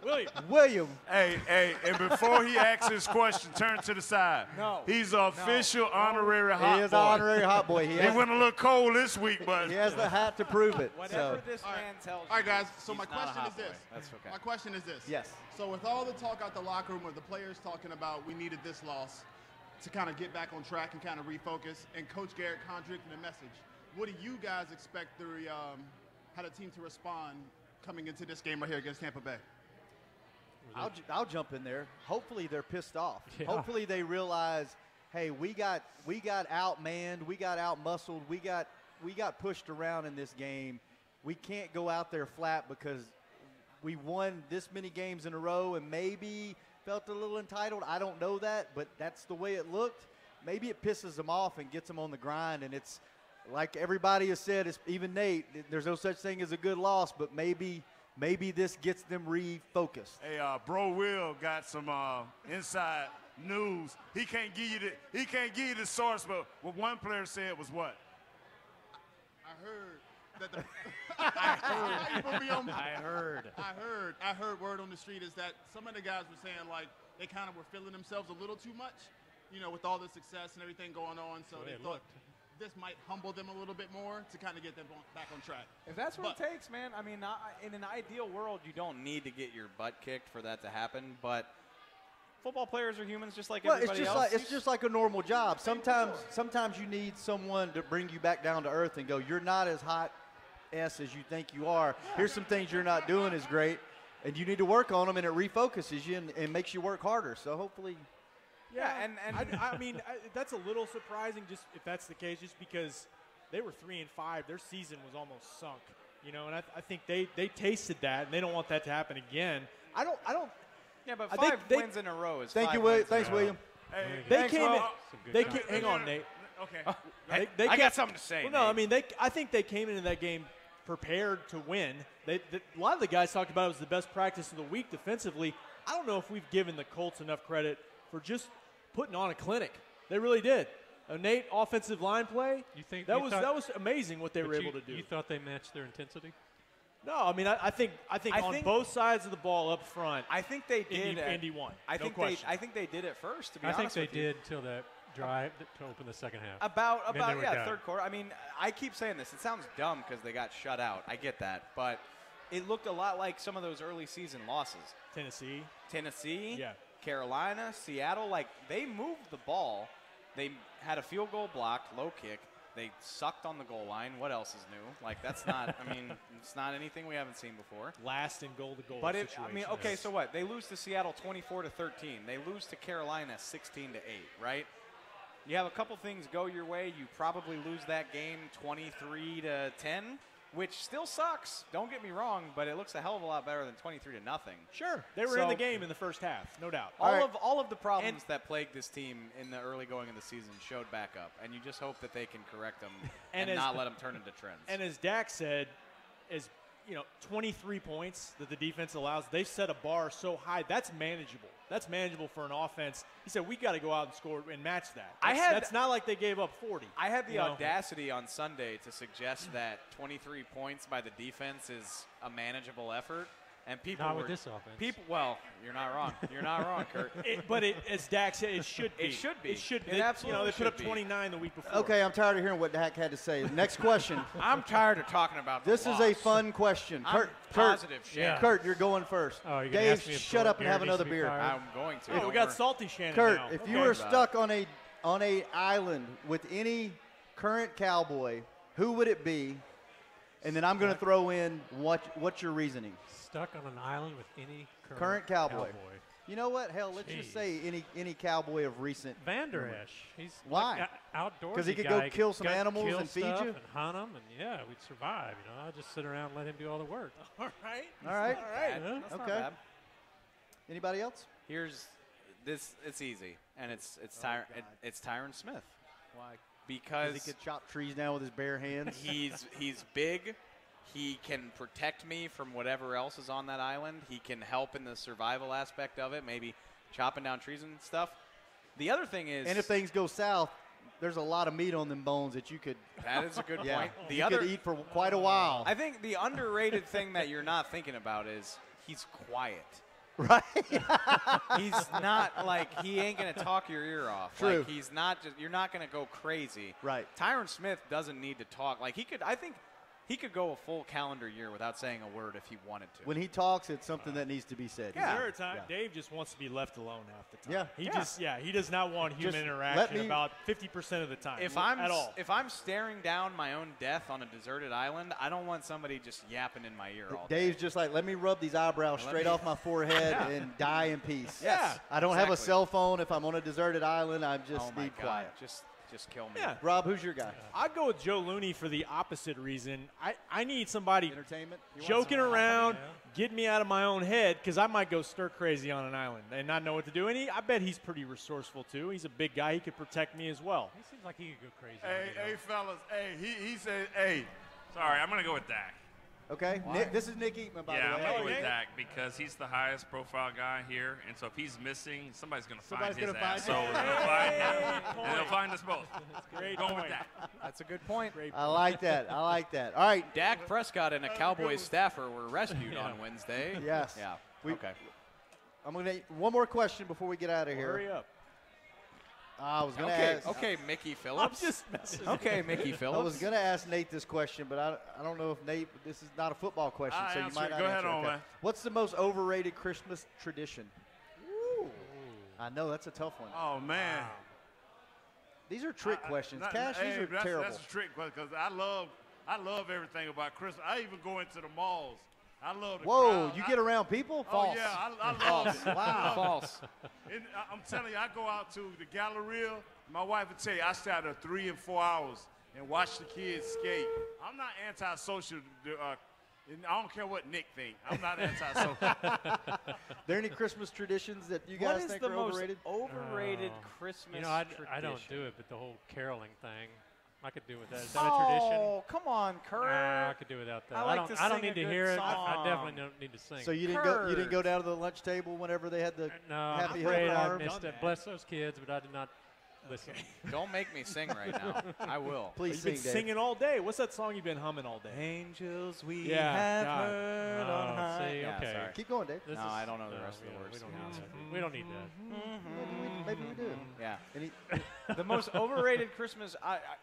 William. Hey, and before he asks his question, turn to the side. No. He's an official honorary hot boy. He is an honorary hot boy. He went a little cold this week, but he has the hat to prove it. Whatever So. this man tells All right, guys. you, So he's my not a question hot is this. boy. That's okay. My question is this. Yes. So with all the talk out the locker room of the players talking about we needed this loss to kind of get back on track and kind of refocus, and Coach Garrett contradicting the message, what do you guys expect how the team to respond coming into this game right here against Tampa Bay? I'll jump in there. Hopefully they're pissed off. Yeah. Hopefully they realize, hey, we got outmanned, we got outmuscled, we got pushed around in this game. We can't go out there flat because we won this many games in a row and maybe felt a little entitled. I don't know that, but that's the way it looked. Maybe it pisses them off and gets them on the grind, and it's like everybody has said, even Nate, there's no such thing as a good loss, but maybe this gets them refocused. Hey, Bro Will got some inside news. He can't give you the source, but what one player said was what? I heard that I heard word on the street is that some of the guys were saying like they kind of were feeling themselves a little too much, with all the success and everything going on. So they thought this might humble them a little bit more to kind of get them back on track. If that's what it takes, man. I mean, in an ideal world, you don't need to get your butt kicked for that to happen, but football players are humans just like everybody else. It's just like a normal job. Sometimes you need someone to bring you back down to earth and go, you're not as hot as you think you are. Here's some things you're not doing as great, and you need to work on them, and it refocuses you and makes you work harder. So hopefully. Yeah, and I mean that's a little surprising, just if that's the case, just because they were 3-5, their season was almost sunk, and I think they tasted that, and they don't want that to happen again. I don't. Yeah, but 5 wins in a row is. Thank 5 you, wins thanks, in a row. William. Hang on, Nate. Okay. I got something to say. Well, no, I mean I think they came into that game prepared to win. A lot of the guys talked about it was the best practice of the week defensively. I don't know if we've given the Colts enough credit for just putting on a clinic. They really did. Nate, offensive line play. You think that was amazing what they were able to do. You thought they matched their intensity? No, I mean I think on both sides of the ball up front. I think they did. Indy won. I no think question. I think they did it first. To be I honest think they with you. did until that drive to open the second half. About done. third quarter. I mean, I keep saying this. It sounds dumb because they got shut out. I get that, but it looked a lot like some of those early season losses. Tennessee. Yeah. Carolina, Seattle. Like they moved the ball. They had a field goal blocked, low kick. They sucked on the goal line. What else is new? Like that's not. I mean, it's not anything we haven't seen before. Last in goal-to-goal But situation. okay. So what? They lose to Seattle 24-13. They lose to Carolina 16-8. Right? You have a couple things go your way. You probably lose that game 23-10, which still sucks. Don't get me wrong, but it looks a hell of a lot better than 23-0. Sure, they were in the game in the first half, no doubt. All of the problems that plagued this team in the early going of the season showed back up, and you just hope that they can correct them and not let them turn into trends. And as Dak said, 23 points that the defense allows, they've set a bar so high that's manageable. That's manageable for an offense. He said we got to go out and score and match that. That's not like they gave up 40. I had the audacity on Sunday to suggest that 23 points by the defense is a manageable effort. And people Not were, with this offense. People, well, you're not wrong. You're not wrong, Kurt. But as Dak said, it should be. It should be. It should be. It absolutely they put up should be. 29 the week before. Okay, I'm tired of hearing what Dak had to say. Next question. I'm tired of talking about This the is a loss. fun question. I'm positive, Shannon. Kurt, you're going first. Oh, you're gonna Dave, ask me if shut up and Garrett have needs another to be beer. fired? I'm going to. Oh, Don't we got worry. salty Shannon Kurt, now. if you were stuck on a island with any current Cowboy, who would it be? And then I'm going to throw in what's your reasoning. Stuck on an island with any Current Cowboy. You know what? Hell, let's just Jeez. say any Cowboy of recent. Van Der Esch. He's Why? like outdoors. Because he could go kill some animals and feed you? And hunt them, and yeah, we'd survive. You know, I'd just sit around and let him do all the work. All right. All right. Yeah, that's not Okay. bad. Anybody else? Here's this. It's easy, and it's Tyron Smith. Why? Because he could chop trees down with his bare hands. He's big. He can protect me from whatever else is on that island. He can help in the survival aspect of it, maybe chopping down trees and stuff. The other thing is, And if things go south, there's a lot of meat on them bones that you could. that is a good Yeah, point. The you other could eat for quite a while. I think the underrated thing that you're not thinking about is he's quiet. Right. He's not like he ain't gonna talk your ear off. True. Like he's not just. You're not gonna go crazy. Right. Tyron Smith doesn't need to talk. Like he could. I think he could go a full calendar year without saying a word if he wanted to. When he talks, it's something that needs to be said. Yeah. There are times Yeah. Dave just wants to be left alone half the Yeah. time. He does not want human Just interaction let me- about 50% of the time. If I'm at all. if I'm staring down my own death on a deserted island, I don't want somebody just yapping in my ear all day. Dave's just like, let me rub these eyebrows straight off my forehead and die in peace. Yes, I don't have a exactly. cell phone. If I'm on a deserted island, I just Oh my need God. quiet. Just kill me. Yeah. Rob, who's your guy? I'd go with Joe Looney for the opposite reason. I need somebody Entertainment? joking around, getting me out of my own head, because I might go stir crazy on an island and not know what to do. And I bet he's pretty resourceful, too. He's a big guy. He could protect me as well. He seems like he could go crazy. Hey, fellas. Hey, he said, hey. Sorry, I'm going to go with Dak. Okay. Nick, this is Nick Eatman, by Yeah, the I'm way. going to go with Dak because he's the highest profile guy here. And so if he's missing, somebody's going to find his ass. So we're going to find him, and they'll find us both. Great Going point. with Dak. That's a good point. I like that. I like that. All right. Dak Prescott and a Cowboys staffer were rescued on Wednesday. Yes. Yeah. We- Okay. I'm going to one more question before we get out of here. Hurry up. I was going to Okay. ask. Okay, Mickey Phillips. I'm just messing. Okay, Mickey Phillips. I was going to ask Nate this question, but I don't know if Nate. This is not a football question, I'll so you answer might it. not Go ahead answer. on, man. What's the most overrated Christmas tradition? I know that's a tough one. Oh, man. These are trick questions. Not- Cash, these hey, are terrible. That's a trick question because I love everything about Christmas. I even go into the malls. I love the Whoa, crowd. you get around people? Oh, False. yeah, I love it. Wow. False. I'm telling you, I go out to the Galleria. My wife would tell you, I stay out there 3 and 4 hours and watch the kids skate. I'm not antisocial. And I don't care what Nick thinks. I'm not antisocial. There any Christmas traditions that you guys What is think the are most overrated? overrated Christmas You know, I tradition? don't do it, but the whole caroling thing, I could do with that. Is that a tradition? Oh, come on, Kurt. I could do without that. I like to I don't sing a need to good hear it. song. I definitely don't need to sing. So you didn't go down to the lunch table whenever they had the No, I'm Happy Hill afraid I Farm? missed it. Bless those kids, but I did not listen. Don't make me sing right now. I will. Please You've been sing, Dave. singing all day. What's that song you've been humming all day? Angels we Yeah, have God. heard on high. See, Yeah, okay. sorry. Keep going, Dave. This No, is- I don't know the no, rest of the yeah, words. We don't to be need honest that. with you. We don't need that. Maybe we do. Yeah. Any, The most overrated Christmas.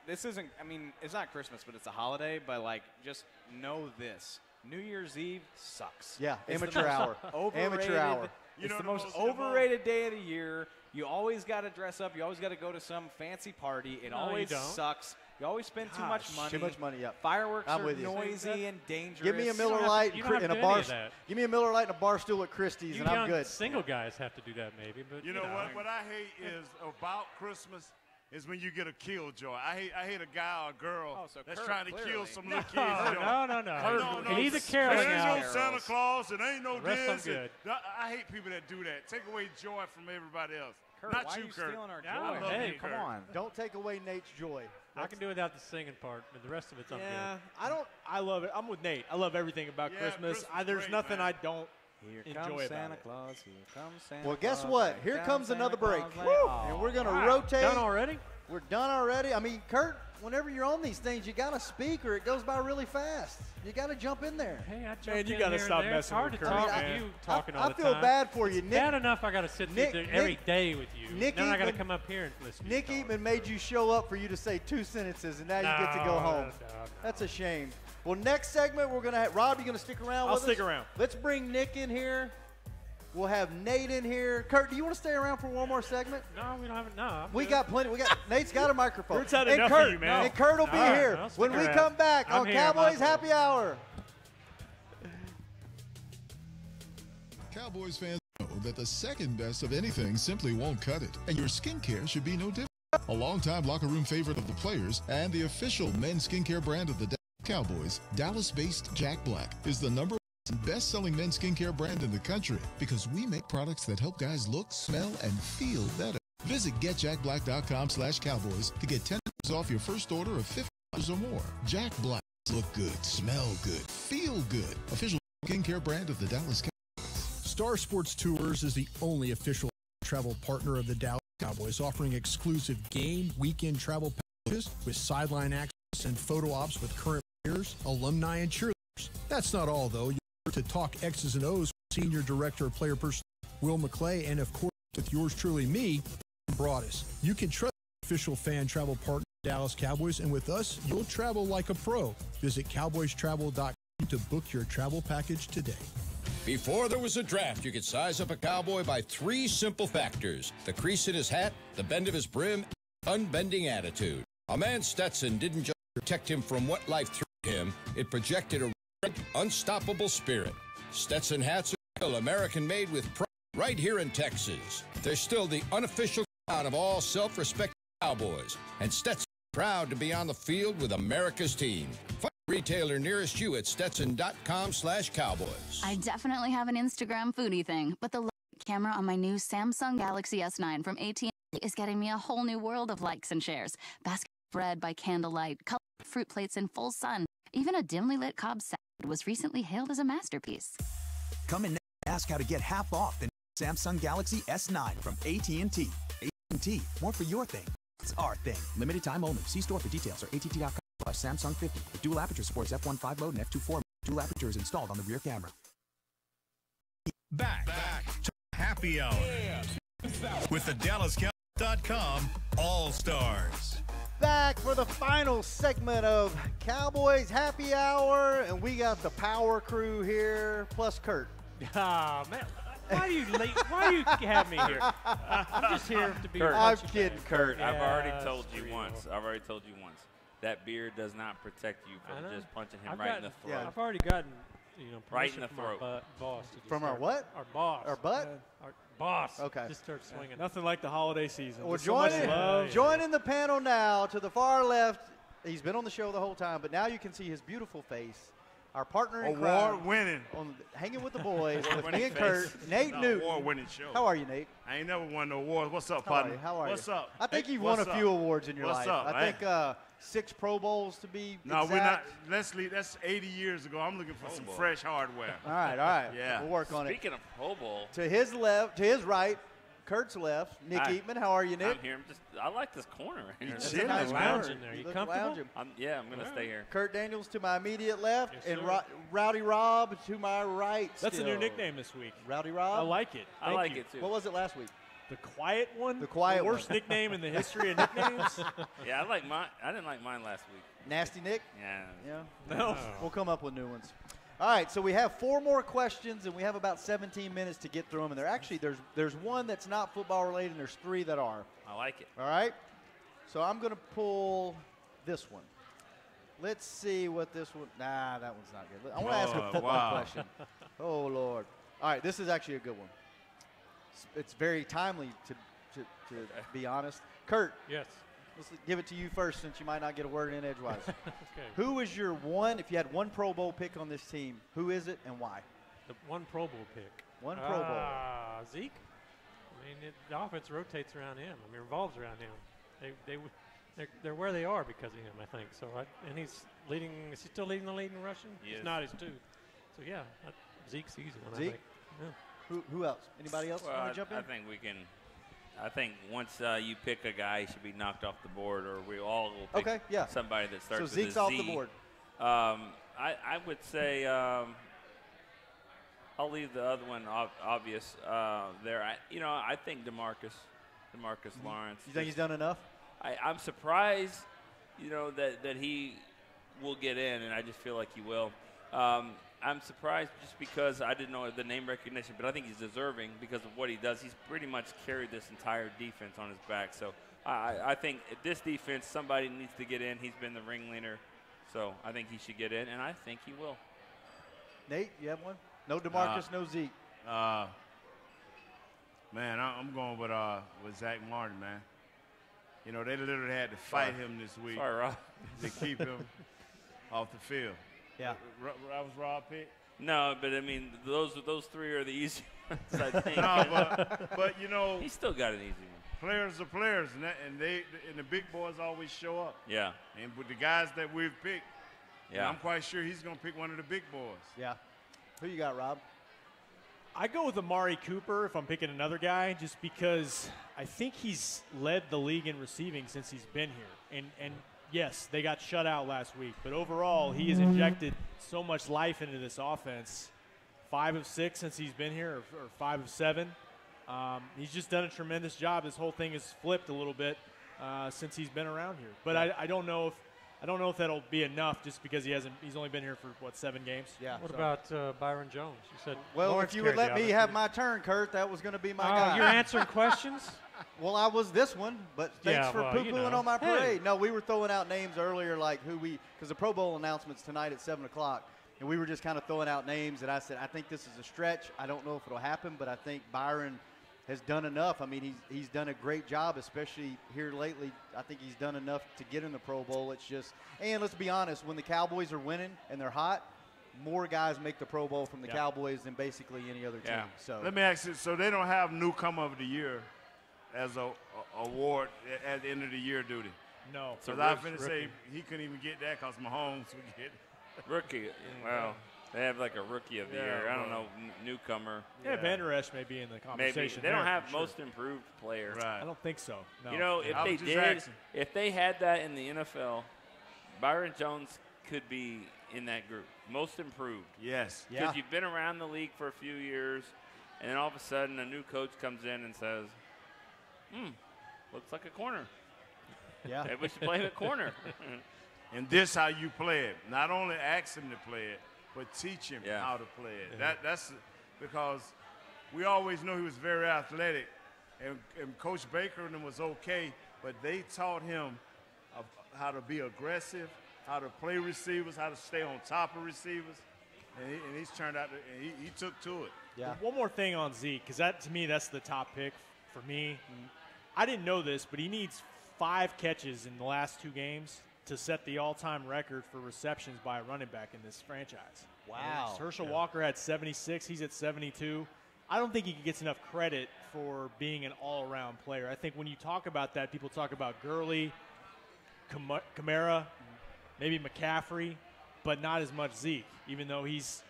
This isn't. I mean, it's not Christmas, but it's a holiday. But like, just know this: New Year's Eve sucks. Yeah, It's the amateur most hour. Overrated, Amateur hour. It's the most overrated day of the year. You always got to dress up. You always got to go to some fancy party. It No, you always don't. sucks. You always spend too much money. Too much money, yep. Fireworks I'm are with you. noisy and dangerous. Give me a You don't Miller have to- Lite you don't have and to a do any bar. of that. Give me a Miller Lite and a bar stool at Christie's, You and I'm young good. single guys have to do that maybe, but You know what I hate is about Christmas is when you get a killjoy. I hate a guy or a girl that's Kurt, trying to clearly. kill some No, little kids. no. No, He's a caroling There ain't out. no Santa Claus. It ain't no The rest I'm this. good. I hate people that do that. Take away joy from everybody else. Kurt, Not why you, are you Kurt. stealing our I joy? love Hey, you, come Kurt. on. Don't take away Nate's joy. I can do without the singing part, but the rest of it's I'm Yeah, good. I love it. I'm with Nate. I love everything about Yeah, Christmas. Christmas There's great, nothing man. I don't Here enjoy comes about Santa it. Claus. Here comes Santa Well, guess Claus. what? Here comes Santa another break. Claus. Woo! And we're going to rotate. Done already? We're done already. I mean, Kurt, whenever you're on these things, you got to speak or it goes by really fast. You got to jump in there. Hey, I Man, jumped you in got to here stop and there. It's messing hard with to Kurt, talk man. with you talking all I the feel time. bad for you, It's Nick. bad enough I got to sit Nick- there every Nick- day with you. Nick then I got to Eatman- come up here and listen. to Nick you talk. Eatman made you show up for you to say 2 sentences, and now you get to go No, home. no. That's a shame. Well, next segment, we're going to have Rob, you going to stick around I'll with us? stick around. Let's bring Nick in here. We'll have Nate in here. Kurt, do you want to stay around for one more segment? No, we don't have it. No, I'm We good. got plenty. Nate's got a microphone. Kurt's had and enough Kurt, of you, man. And Kurt will be All right, here I'll stick when we around. come back I'm on here, Cowboys might as well. Happy Hour. Cowboys fans know that the second best of anything simply won't cut it, and your skincare should be no different. A longtime locker room favorite of the players and the official men's skincare brand of the Dallas Cowboys, Dallas-based Jack Black is the #1 best-selling men's skincare brand in the country because we make products that help guys look, smell, and feel better. Visit getjackblack.com/cowboys to get $10 off your first order of $50 or more. Jack Black. Look good, smell good, feel good. Official skincare brand of the Dallas Cowboys. Star Sports Tours is the only official travel partner of the Dallas Cowboys, offering exclusive game weekend travel packages with sideline access and photo ops with current players, alumni, and cheerleaders. That's not all, though. You're to talk X's and O's with Senior Director of Player Person Will McClay, and of course with yours truly, me, Broadus. You can trust the official fan travel partner of the Dallas Cowboys, and with us, you'll travel like a pro. Visit cowboystravel.com to book your travel package today. Before there was a draft, you could size up a cowboy by 3 simple factors: the crease in his hat, the bend of his brim, and unbending attitude. A man Stetson didn't just protect him from what life threw him, it projected a red, unstoppable spirit. Stetson hats are still American-made with pride right here in Texas. They're still the unofficial crown of all self-respecting Cowboys, and Stetson is proud to be on the field with America's team. Find a retailer nearest you at stetson.com/cowboys. I definitely have an Instagram foodie thing, but the camera on my new Samsung Galaxy S9 from AT&T is getting me a whole new world of likes and shares. Basket of bread by candlelight, colored fruit plates in full sun. Even a dimly lit Cobb salad was recently hailed as a masterpiece. Come in now and ask how to get half off the Samsung Galaxy S9 from AT&T. AT&T, more for your thing. It's our thing. Limited time only. See store for details or att.com/Samsung50. The dual aperture supports f1.5 mode and f2.4 mode. Dual aperture is installed on the rear camera. Back to Happy Hour with the DallasCowboys.com All-Stars. Back for the final segment of Cowboys Happy Hour, and we got the power crew here, plus Kurt. Ah, man. Why do you have me here? I'm just here to be. Kurt, I'm kidding, Kurt. I've already Yeah, told you that's once. true. I've already told you once. That beard does not protect you I from know. just punching him I've right in the gotten- throat. I've already gotten, Right in permission the from our throat. boss. To just From our start- what? Our boss. Our butt? Our boss. Okay. Just start swinging. Nothing like the holiday season. Well, Just so much love. join in the panel now to the far left. He's been on the show the whole time, but now you can see his beautiful face. Our partner in crime. Award-winning. On Hanging with the Boys with Award-winning me and face. Kurt. Nate No, Newton. award-winning show. How are you, Nate? I ain't never won no awards. What's up, How are partner? you? How are What's you? up? I think Hey, you've won a what's few up? awards in your What's life. up? I think 6 Pro Bowls to be No, exact. we're not. Let's leave. That's 80 years ago. I'm looking for some Bowl. fresh hardware. All right. Yeah. We'll work on it. Speaking of Pro Bowl, To his left, to his right, Kurt's left, Nick Hi. Eatman. How are you, Nick? I'm here. I like this corner right here. That's a nice lounging corner. there. You look comfortable? lounging. Yeah, I'm going to stay here. Kurt Daniels to my immediate left, Yes, and sir. Rowdy Rob to my right. That's a new still. nickname this week. Rowdy I Rob. like it. I Thank like you. it too. What was it last week? The quiet one. The quiet worst one. nickname in the history of nicknames. Yeah, I like mine. I didn't like mine last week. Nasty Nick. Yeah. Yeah. No. We'll come up with new ones. All right, so we have 4 more questions, and we have about 17 minutes to get through them. And there's one that's not football related, and there's 3 that are. I like it. All right. So I'm going to pull this one. Let's see what this one. Nah, that one's not good. I want to ask a football wow. question. Oh Lord. All right, this is actually a good one. It's very timely to be honest. Kurt. Yes. Let's give it to you first, since you might not get a word in edgewise. Okay. Who is your one? If you had one Pro Bowl pick on this team, who is it and why? The one Pro Bowl pick. One Pro Bowl. Zeke. I mean, the offense rotates around him. I mean, revolves around him. They're where they are because of him, I think. So, and he's leading. Is he still leading the lead in rushing? Yes. He's not. He's 2. So yeah, Zeke's easy one. Zeke? I think. Yeah. Who else? Anybody else Well, want to jump in? I think we can. I think once you pick a guy, he should be knocked off the board, or we all will pick somebody that starts with a Z. So Zeke's off the board. I would say I'll leave the other one obvious there. I think DeMarcus Lawrence. You think he's done enough? I'm surprised, that he will get in, and I just feel like he will. I'm surprised just because I didn't know the name recognition, but I think he's deserving because of what he does. He's pretty much carried this entire defense on his back. So I think at this defense, somebody needs to get in. He's been the ringleader. So I think he should get in, and I think he will. Nate, you have one? No DeMarcus, no Zeke. Man, I'm going with Zach Martin, man. They literally had to fight him this week to keep him off the field. Yeah. That was Rob Pitt? No, but I mean, those three are the easy ones, I think. No, but he still got an easy one. Players are players, and the big boys always show up. Yeah. And with the guys that we've picked, yeah, I'm quite sure he's going to pick one of the big boys. Yeah. Who you got, Rob? I go with Amari Cooper if I'm picking another guy, just because I think he's led the league in receiving since he's been here. And yes, they got shut out last week, but overall he has injected so much life into this offense. 5 of 6 since he's been here, or 5 of 7. He's just done a tremendous job. This whole thing has flipped a little bit since he's been around here. But I don't know if that'll be enough, just because he's only been here for 7 games. Yeah. What about Byron Jones? You said well, Lawrence if you would let me carried have my turn, Kurt, that was going to be my guy. You're answering questions. Well, I was this one, but thanks for poo-pooing on my parade. Hey. No, we were throwing out names earlier, like because the Pro Bowl announcement's tonight at 7 o'clock, and we were just kind of throwing out names, and I said, I think this is a stretch. I don't know if it'll happen, but I think Byron has done enough. I mean, he's done a great job, especially here lately. I think he's done enough to get in the Pro Bowl. It's just, and let's be honest, when the Cowboys are winning and they're hot, more guys make the Pro Bowl from the Cowboys than basically any other team. So let me ask you, so they don't have Newcomer of the Year as a award at the end of the year, do they? No. So I was going to say he couldn't even get that because Mahomes would get it. Rookie. Well, they have like a Rookie of the Year. I don't know, newcomer. Yeah, Van Der Esch may be in the conversation. Maybe. They don't have most improved player. Right. I don't think so. No. If they had that in the NFL, Byron Jones could be in that group. Most improved. Yes. Because you've been around the league for a few years, and then all of a sudden a new coach comes in and says, looks like a corner. Yeah. Maybe we should play him at corner. And this how you play it. Not only ask him to play it, but teach him how to play it. Yeah. That's because we always knew he was very athletic, and Coach Baker and him was okay, but they taught him how to be aggressive, how to play receivers, how to stay on top of receivers, and he's turned out he took to it. Yeah. One more thing on Zeke, because to me that's the top pick for me. I didn't know this, but he needs 5 catches in the last 2 games to set the all-time record for receptions by a running back in this franchise. Wow. Herschel Walker had 76. He's at 72. I don't think he gets enough credit for being an all-around player. I think when you talk about that, people talk about Gurley, Kamara, maybe McCaffrey, but not as much Zeke, even though he's,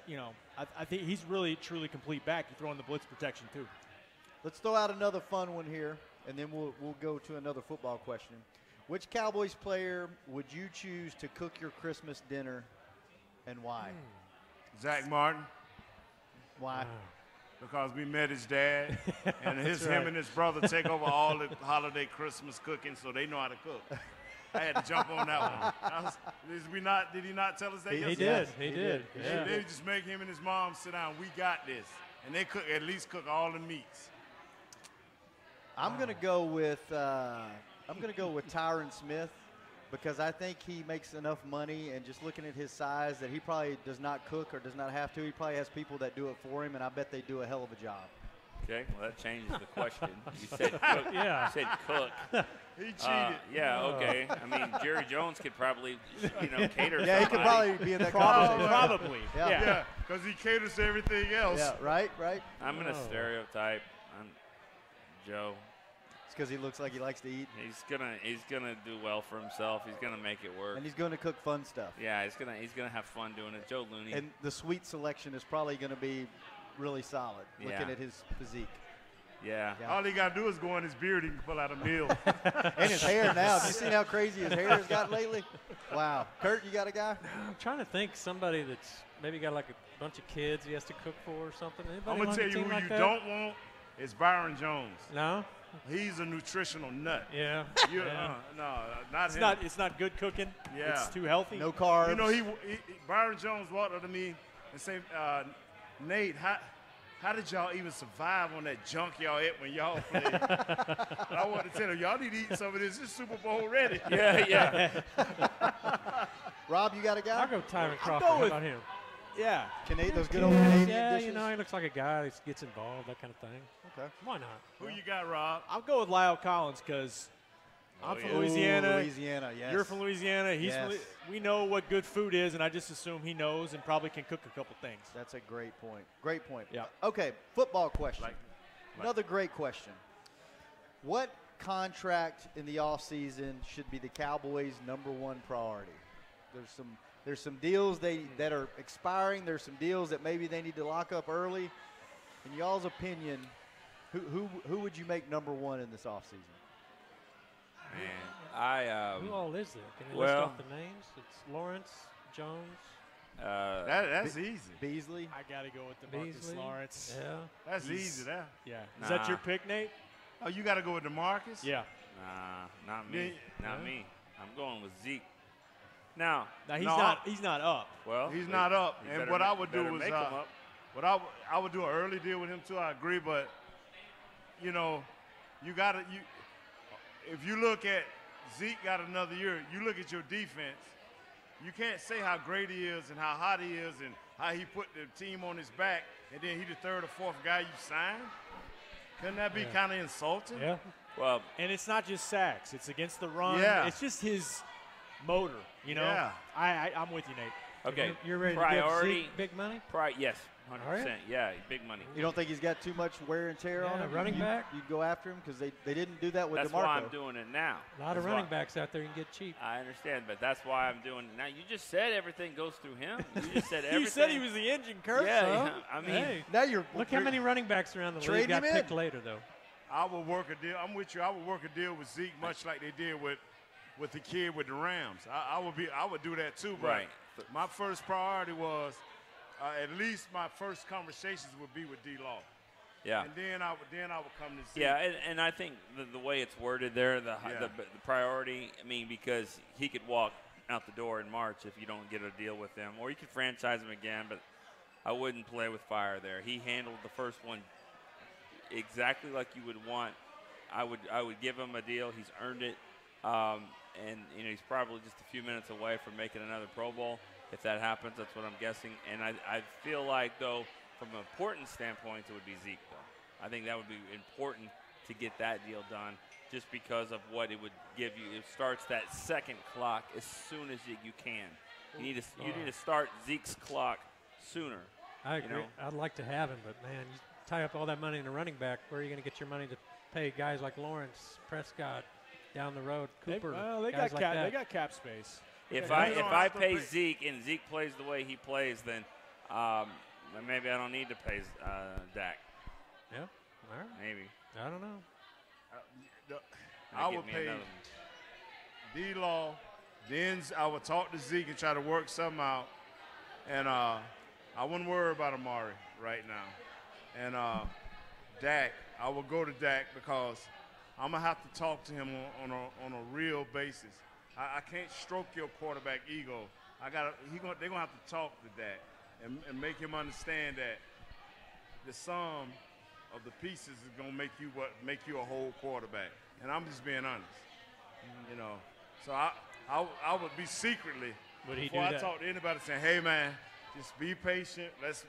I think he's really, truly complete back. You throw in the blitz protection, too. Let's throw out another fun one here, and then we'll go to another football question. Which Cowboys player would you choose to cook your Christmas dinner, and why? Zach Martin. Why? Because we met his dad, and That's him and his brother take over all the holiday Christmas cooking, so they know how to cook. I had to jump on that one. Did he not tell us that yesterday? He did. Yeah. They just make him and his mom sit down. We got this, and they at least cook all the meats. I'm gonna go with Tyron Smith, because I think he makes enough money, and just looking at his size, that he probably does not cook or does not have to. He probably has people that do it for him, and I bet they do a hell of a job. Okay, well, that changes the question. You said cook. Yeah. You said cook. He cheated. Yeah, okay. I mean, Jerry Jones could probably, cater. Yeah, he could probably be in that conversation. Probably. Yeah, because he caters to everything else. Yeah, right. I'm going to stereotype Joe. It's because he looks like he likes to eat. He's gonna do well for himself. He's gonna make it work. And he's going to cook fun stuff. Yeah, he's gonna have fun doing it. Joe Looney. And the sweet selection is probably going to be really solid, looking at his physique. Yeah. All he got to do is go in his beard. He can pull out a meal. And his hair now. Have you seen how crazy his hair has got lately? Wow. Kurt, you got a guy? I'm trying to think somebody that's maybe got like a bunch of kids he has to cook for or something. Anybody I'm going on to the tell you team who like you that? don't want is Byron Jones. No? He's a nutritional nut. Yeah. No, not It's him. not. It's not good cooking. Yeah. It's too healthy. No carbs. You know, Byron Jones walked up to me and said, Nate, how did y'all even survive on that junk y'all ate when y'all played? And I wanted to tell him, y'all need to eat some of this. It's Super Bowl ready. Yeah. Rob, you got a guy? I'll go Tyron Crawford. go How with- about him? Yeah. Those good old Canadian Yeah, dishes? you know, he looks like a guy that gets involved, that kind of thing. Okay. Why not? Who you got, Rob? I'll go with Lyle Collins because I'm from Ooh, Louisiana. Louisiana, yes. You're from Louisiana. He's Yes. we know what good food is, and I just assume he knows and probably can cook a couple things. That's a great point. Great point. Yeah. Okay, football question. Another great question. What contract in the offseason should be the Cowboys' #1 priority? There's some deals that are expiring. There's some deals that maybe they need to lock up early. In y'all's opinion, who would you make #1 in this offseason? Man, who all is there? Can you well, list off the names? It's Lawrence, Jones. That's easy. Beasley. I got to go with DeMarcus Beasley. Lawrence. Yeah. That's easy there. Yeah. Is that your pick, Nate? Oh, you got to go with DeMarcus? Yeah. Nah, not me. Not me. I'm going with Zeke. Now he's not up. Well, he's not up. you And better what ma- I would do better is make him up. what I would do an early deal with him too. I agree, but you know, if you look at Zeke got another year, you look at your defense. You can't say how great he is and how hot he is and how he put the team on his back, and then he the third or fourth guy you signed. Couldn't that be kind of insulting? Yeah. Well, and it's not just sacks. It's against the run. Yeah. It's just his motor, you know? Yeah. I'm with you, Nate. Okay. You're ready Priority. to give Zeke big money? Yes, 100%. Are you? Yeah, big money. You don't think he's got too much wear and tear on Yeah, him? running back? You'd go after him because they didn't do that with That's DeMarco. why I'm doing it now. A lot of That's running why- backs out there you can get cheap. I understand, but that's why I'm doing it now. You just said everything goes through him. You just said everything. You said he was the engine, Kurt. Yeah, so. yeah, I mean, Hey, Now you're look how many running backs around the Trade league got him in. picked later, though. I would work a deal. I'm with you. I would work a deal with Zeke, much like they did with the kid with the Rams. I would do that too. But Right. my first priority was at least my first conversations would be with D-Law. Yeah. And then I would come to Zeke. Yeah, and I think the way it's worded there, the priority, I mean, because he could walk out the door in March if you don't get a deal with him, or you could franchise him again, but I wouldn't play with fire there. He handled the first one exactly like you would want. I would give him a deal. He's earned it. And, you know, he's probably just a few minutes away from making another Pro Bowl. If that happens, that's what I'm guessing. And I feel like, though, from an importance standpoint, it would be Zeke, though. I think that would be important to get that deal done just because of what it would give you. It starts that second clock as soon as you can. You need to start Zeke's clock sooner. I agree. You know? I'd like to have him, but, man, you tie up all that money in a running back, where are you going to get your money to pay guys like Lawrence, Prescott, down the road, Cooper, They guys like that? They got cap space. If I pay Zeke and Zeke plays the way he plays, then maybe I don't need to pay Dak. Yeah, all right. Maybe. I don't know. I would pay D-Law. Then I would talk to Zeke and try to work something out. And I wouldn't worry about Amari right now. And Dak, I would go to Dak because I'm going to have to talk to him on a real basis. I can't stroke your quarterback ego. They're going to have to talk to Dak and make him understand that the sum of the pieces is going to make you a whole quarterback. And I'm just being honest. You know, so I would be secretly, before I talk to anybody, saying, hey, man, just be patient. Let's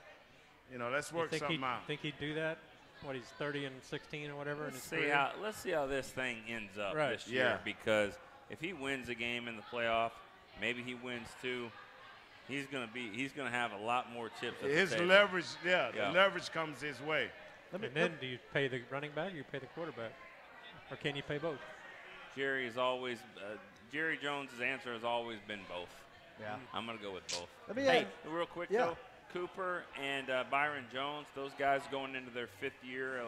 work something out. Think he'd do that? What, he's 30 and 16 or whatever in his Let's career? see how this thing ends up Right. this year. Because if he wins a game in the playoff, maybe he wins two. He's gonna have a lot more chips at His the table. leverage, the leverage comes his way. And then do you pay the running back or you pay the quarterback? Or can you pay both? Jerry Jones' answer has always been both. Yeah. I'm going to go with both. Hey, real quick, yeah. though, Cooper and Byron Jones, those guys going into their fifth year,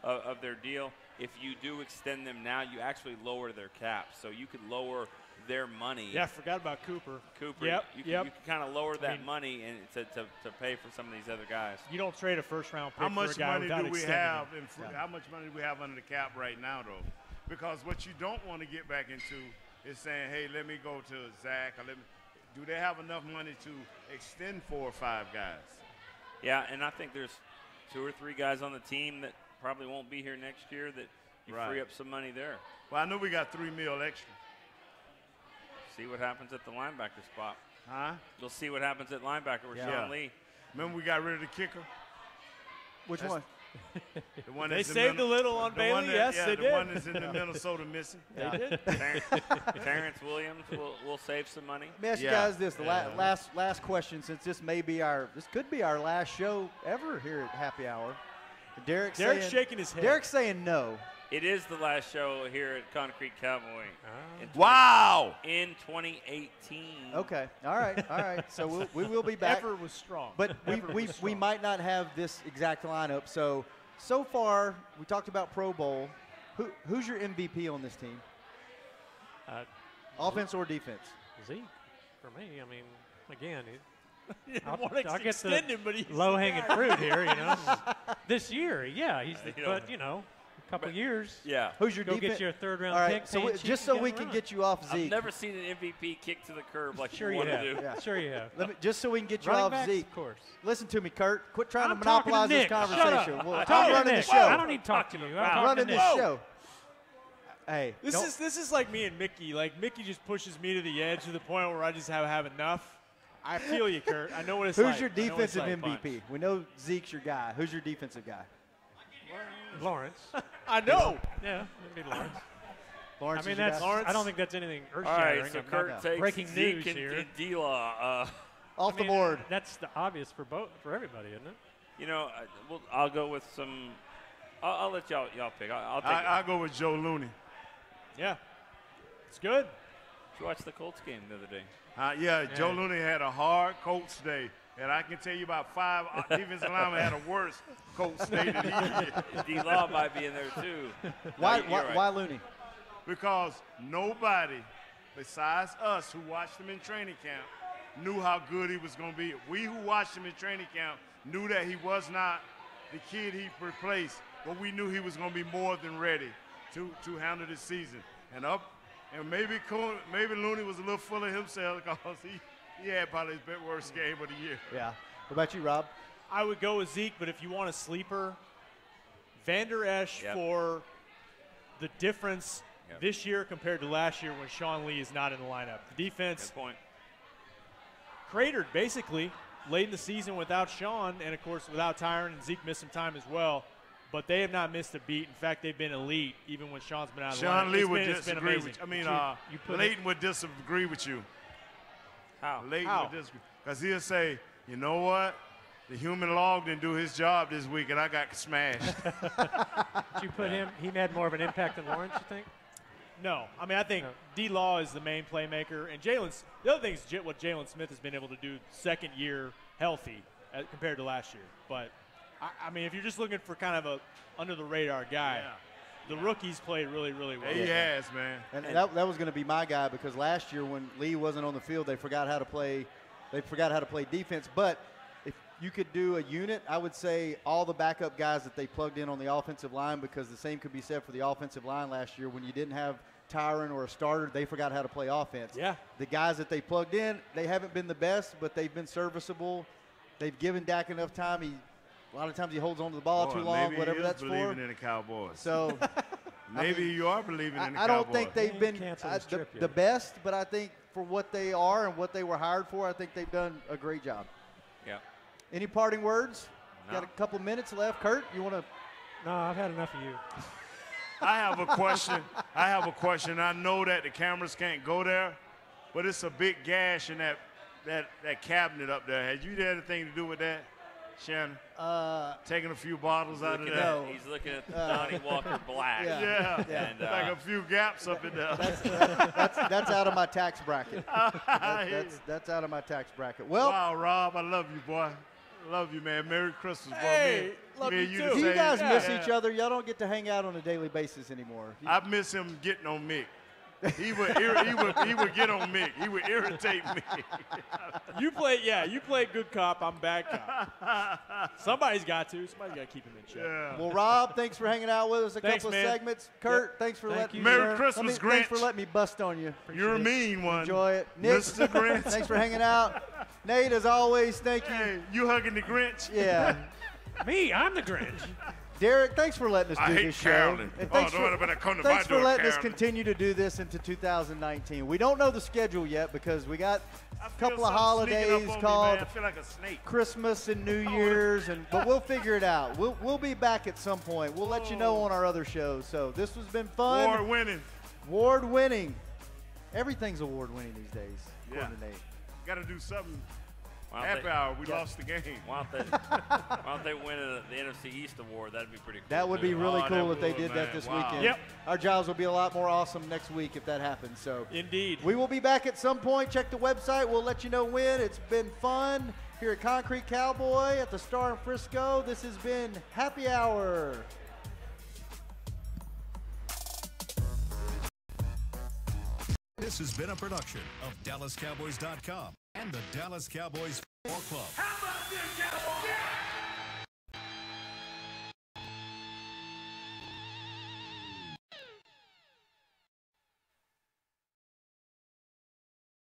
of their deal. If you do extend them now, you actually lower their cap, so you could lower their money. Yeah, I forgot about Cooper. Yep. You can kind of lower that money and to pay for some of these other guys. You don't trade a first-round pick How much for a guy money without do we extending have? him. How much money do we have under the cap right now, though? Because what you don't want to get back into is saying, "Hey, let me go to Zach." Or do they have enough money to extend 4 or 5 guys? Yeah, and I think there's 2 or 3 guys on the team that probably won't be here next year that you free up some money there. Well, I know we got $3 million extra. See what happens at the linebacker spot. Huh? You'll see what happens at linebacker with Sean Lee. Remember we got rid of the kicker? Which one? The one They that's in saved a little on Bailey. Yes, they the did. one that's in the Minnesota missing. They did. Terrence Williams will save some money. Let me ask you guys this: the last question, since this could be our last show ever here at Happy Hour. Derek's shaking his head. Derek's saying no. It is the last show here at Concrete Cowboy. Wow! In 2018. Okay. All right. So we will be back. Ever was strong. But we might not have this exact lineup. So far, we talked about Pro Bowl. Who's your MVP on this team? Offense or defense? Zeke, for me. I mean, again, I'll get extend the him, but he's low-hanging fruit here, this year. Yeah, but a couple years. Yeah. Who's your Go defense? get your third-round All right, pick. so just so we can get you off Zeke. I've never seen an MVP kick to the curb like Sure you you want have. to do. Yeah. Sure you have. Just so we can get you Running off backs, Zeke. of course. Listen to me, Kurt. Quit trying to I'm talking monopolize this Nick. Shut conversation. up. Well, I'm I'm running the Nick. show. I don't need to talk to you. I'm running the show. Hey, This is like me and Mickey. Like Mickey just pushes me to the edge to the point where I just have enough. I feel you, Kurt. I know what it's like. Who's your I know what it's defensive like. MVP? We know Zeke's your guy. Who's your defensive guy? Lawrence. I know. Yeah, it'd be Lawrence. Lawrence. I mean, is your that's. guy? I don't think that's anything All earth-shattering. right, so I'm Kurt not takes breaking Zeke news and, here. and D-Law. Off the board. That's the obvious for everybody, isn't it? You know, I'll go with some. I'll let y'all pick. I'll take. I'll go with Joe Looney. Yeah, it's good. Did you watch the Colts game the other day? Joe Looney had a hard Colts day. And I can tell you about 5 defensive linemen had a worse Colts day than he did. D-Law might be in there, too. Why Looney? Because nobody besides us who watched him in training camp knew how good he was going to be. We who watched him in training camp knew that he was not the kid he replaced, but we knew he was going to be more than ready to handle this season. And maybe Looney was a little full of himself because he had probably his worst game of the year. Yeah. What about you, Rob? I would go with Zeke, but if you want a sleeper, Vander Esch for the difference this year compared to last year when Sean Lee is not in the lineup. The defense cratered basically late in the season without Sean and, of course, without Tyron, and Zeke missed some time as well. But they have not missed a beat. In fact, they've been elite even when Sean's been out of the lineup. Sean Lee would disagree with you. I mean, put Leighton would disagree with you. How? Leighton would disagree. Because he'll say, you know what? The human log didn't do his job this week, and I got smashed. Did you put him? He had more of an impact than Lawrence, you think? No. I mean, I think D-Law is the main playmaker. And the other thing is what Jalen Smith has been able to do second year healthy compared to last year. But, I mean, if you're just looking for kind of a under-the-radar guy, the rookies played really, really well. He has, man. And that was going to be my guy because last year when Lee wasn't on the field, they forgot how to play. They forgot how to play defense. But if you could do a unit, I would say all the backup guys that they plugged in on the offensive line, because the same could be said for the offensive line last year when you didn't have Tyron or a starter, they forgot how to play offense. Yeah. The guys that they plugged in, they haven't been the best, but they've been serviceable. They've given Dak enough time. A lot of times he holds on to the ball too long, whatever that's for. Maybe he is believing in the Cowboys. So maybe you are believing in the Cowboys. I don't think they've been the best, but I think for what they are and what they were hired for, I think they've done a great job. Yeah. Any parting words? No. Got a couple minutes left. Kurt, you want to? No, I've had enough of you. I have a question. I know that the cameras can't go there, but it's a big gash in that cabinet up there. Had you had anything to do with that, Shannon? Taking a few bottles out of there. No. He's looking at Donnie Walker Black. Yeah. And, like a few gaps up in there. That's out of my tax bracket. That's out of my tax bracket. Well, wow, Rob, I love you, boy. Love you, man. Merry Christmas, bro. Hey, love me you and too. the Do you same- guys miss Yeah. each other? Y'all don't get to hang out on a daily basis anymore. I miss him getting on Mick. He would get on Mick. He would irritate me. You play good cop. I'm bad cop. Somebody's got to. Somebody's got to keep him in check. Yeah. Well, Rob, thanks for hanging out with us a Thanks, couple man. of segments. Kurt, Yep. thanks for Thank letting you, me. Merry Christmas, Thanks for Grinch. letting me bust on you. You're a mean one. Enjoy it. Nick, Mr. Grinch. thanks for hanging out. Nate, as always, thank you. Hey, you hugging the Grinch? Yeah. Me, I'm the Grinch. Derek, thanks for letting us I do hate this show. Carolyn. And Oh, thanks don't better come to thanks my for door, letting us Carolyn. continue to do this into 2019. We don't know the schedule yet because we got I a feel couple of something sneaking holidays up on me, called man. I feel like a snake. Christmas and New Year's, but we'll figure it out. We'll be back at some point. We'll let you know on our other shows. So this has been fun. Award winning. Award winning. Everything's award winning these days. Yeah. According to Nate. Got to do something. Why don't Happy they- hour. We lost the game. Why don't they win the NFC East award? That'd be pretty cool. That would be really Oh, cool that if they would, did that man. this Wow. weekend. Yep. Our jobs will be a lot more awesome next week if that happens. So Indeed. we will be back at some point. Check the website. We'll let you know when. It's been fun here at Concrete Cowboy at the Star in Frisco. This has been Happy Hour. This has been a production of DallasCowboys.com and the Dallas Cowboys Football Club.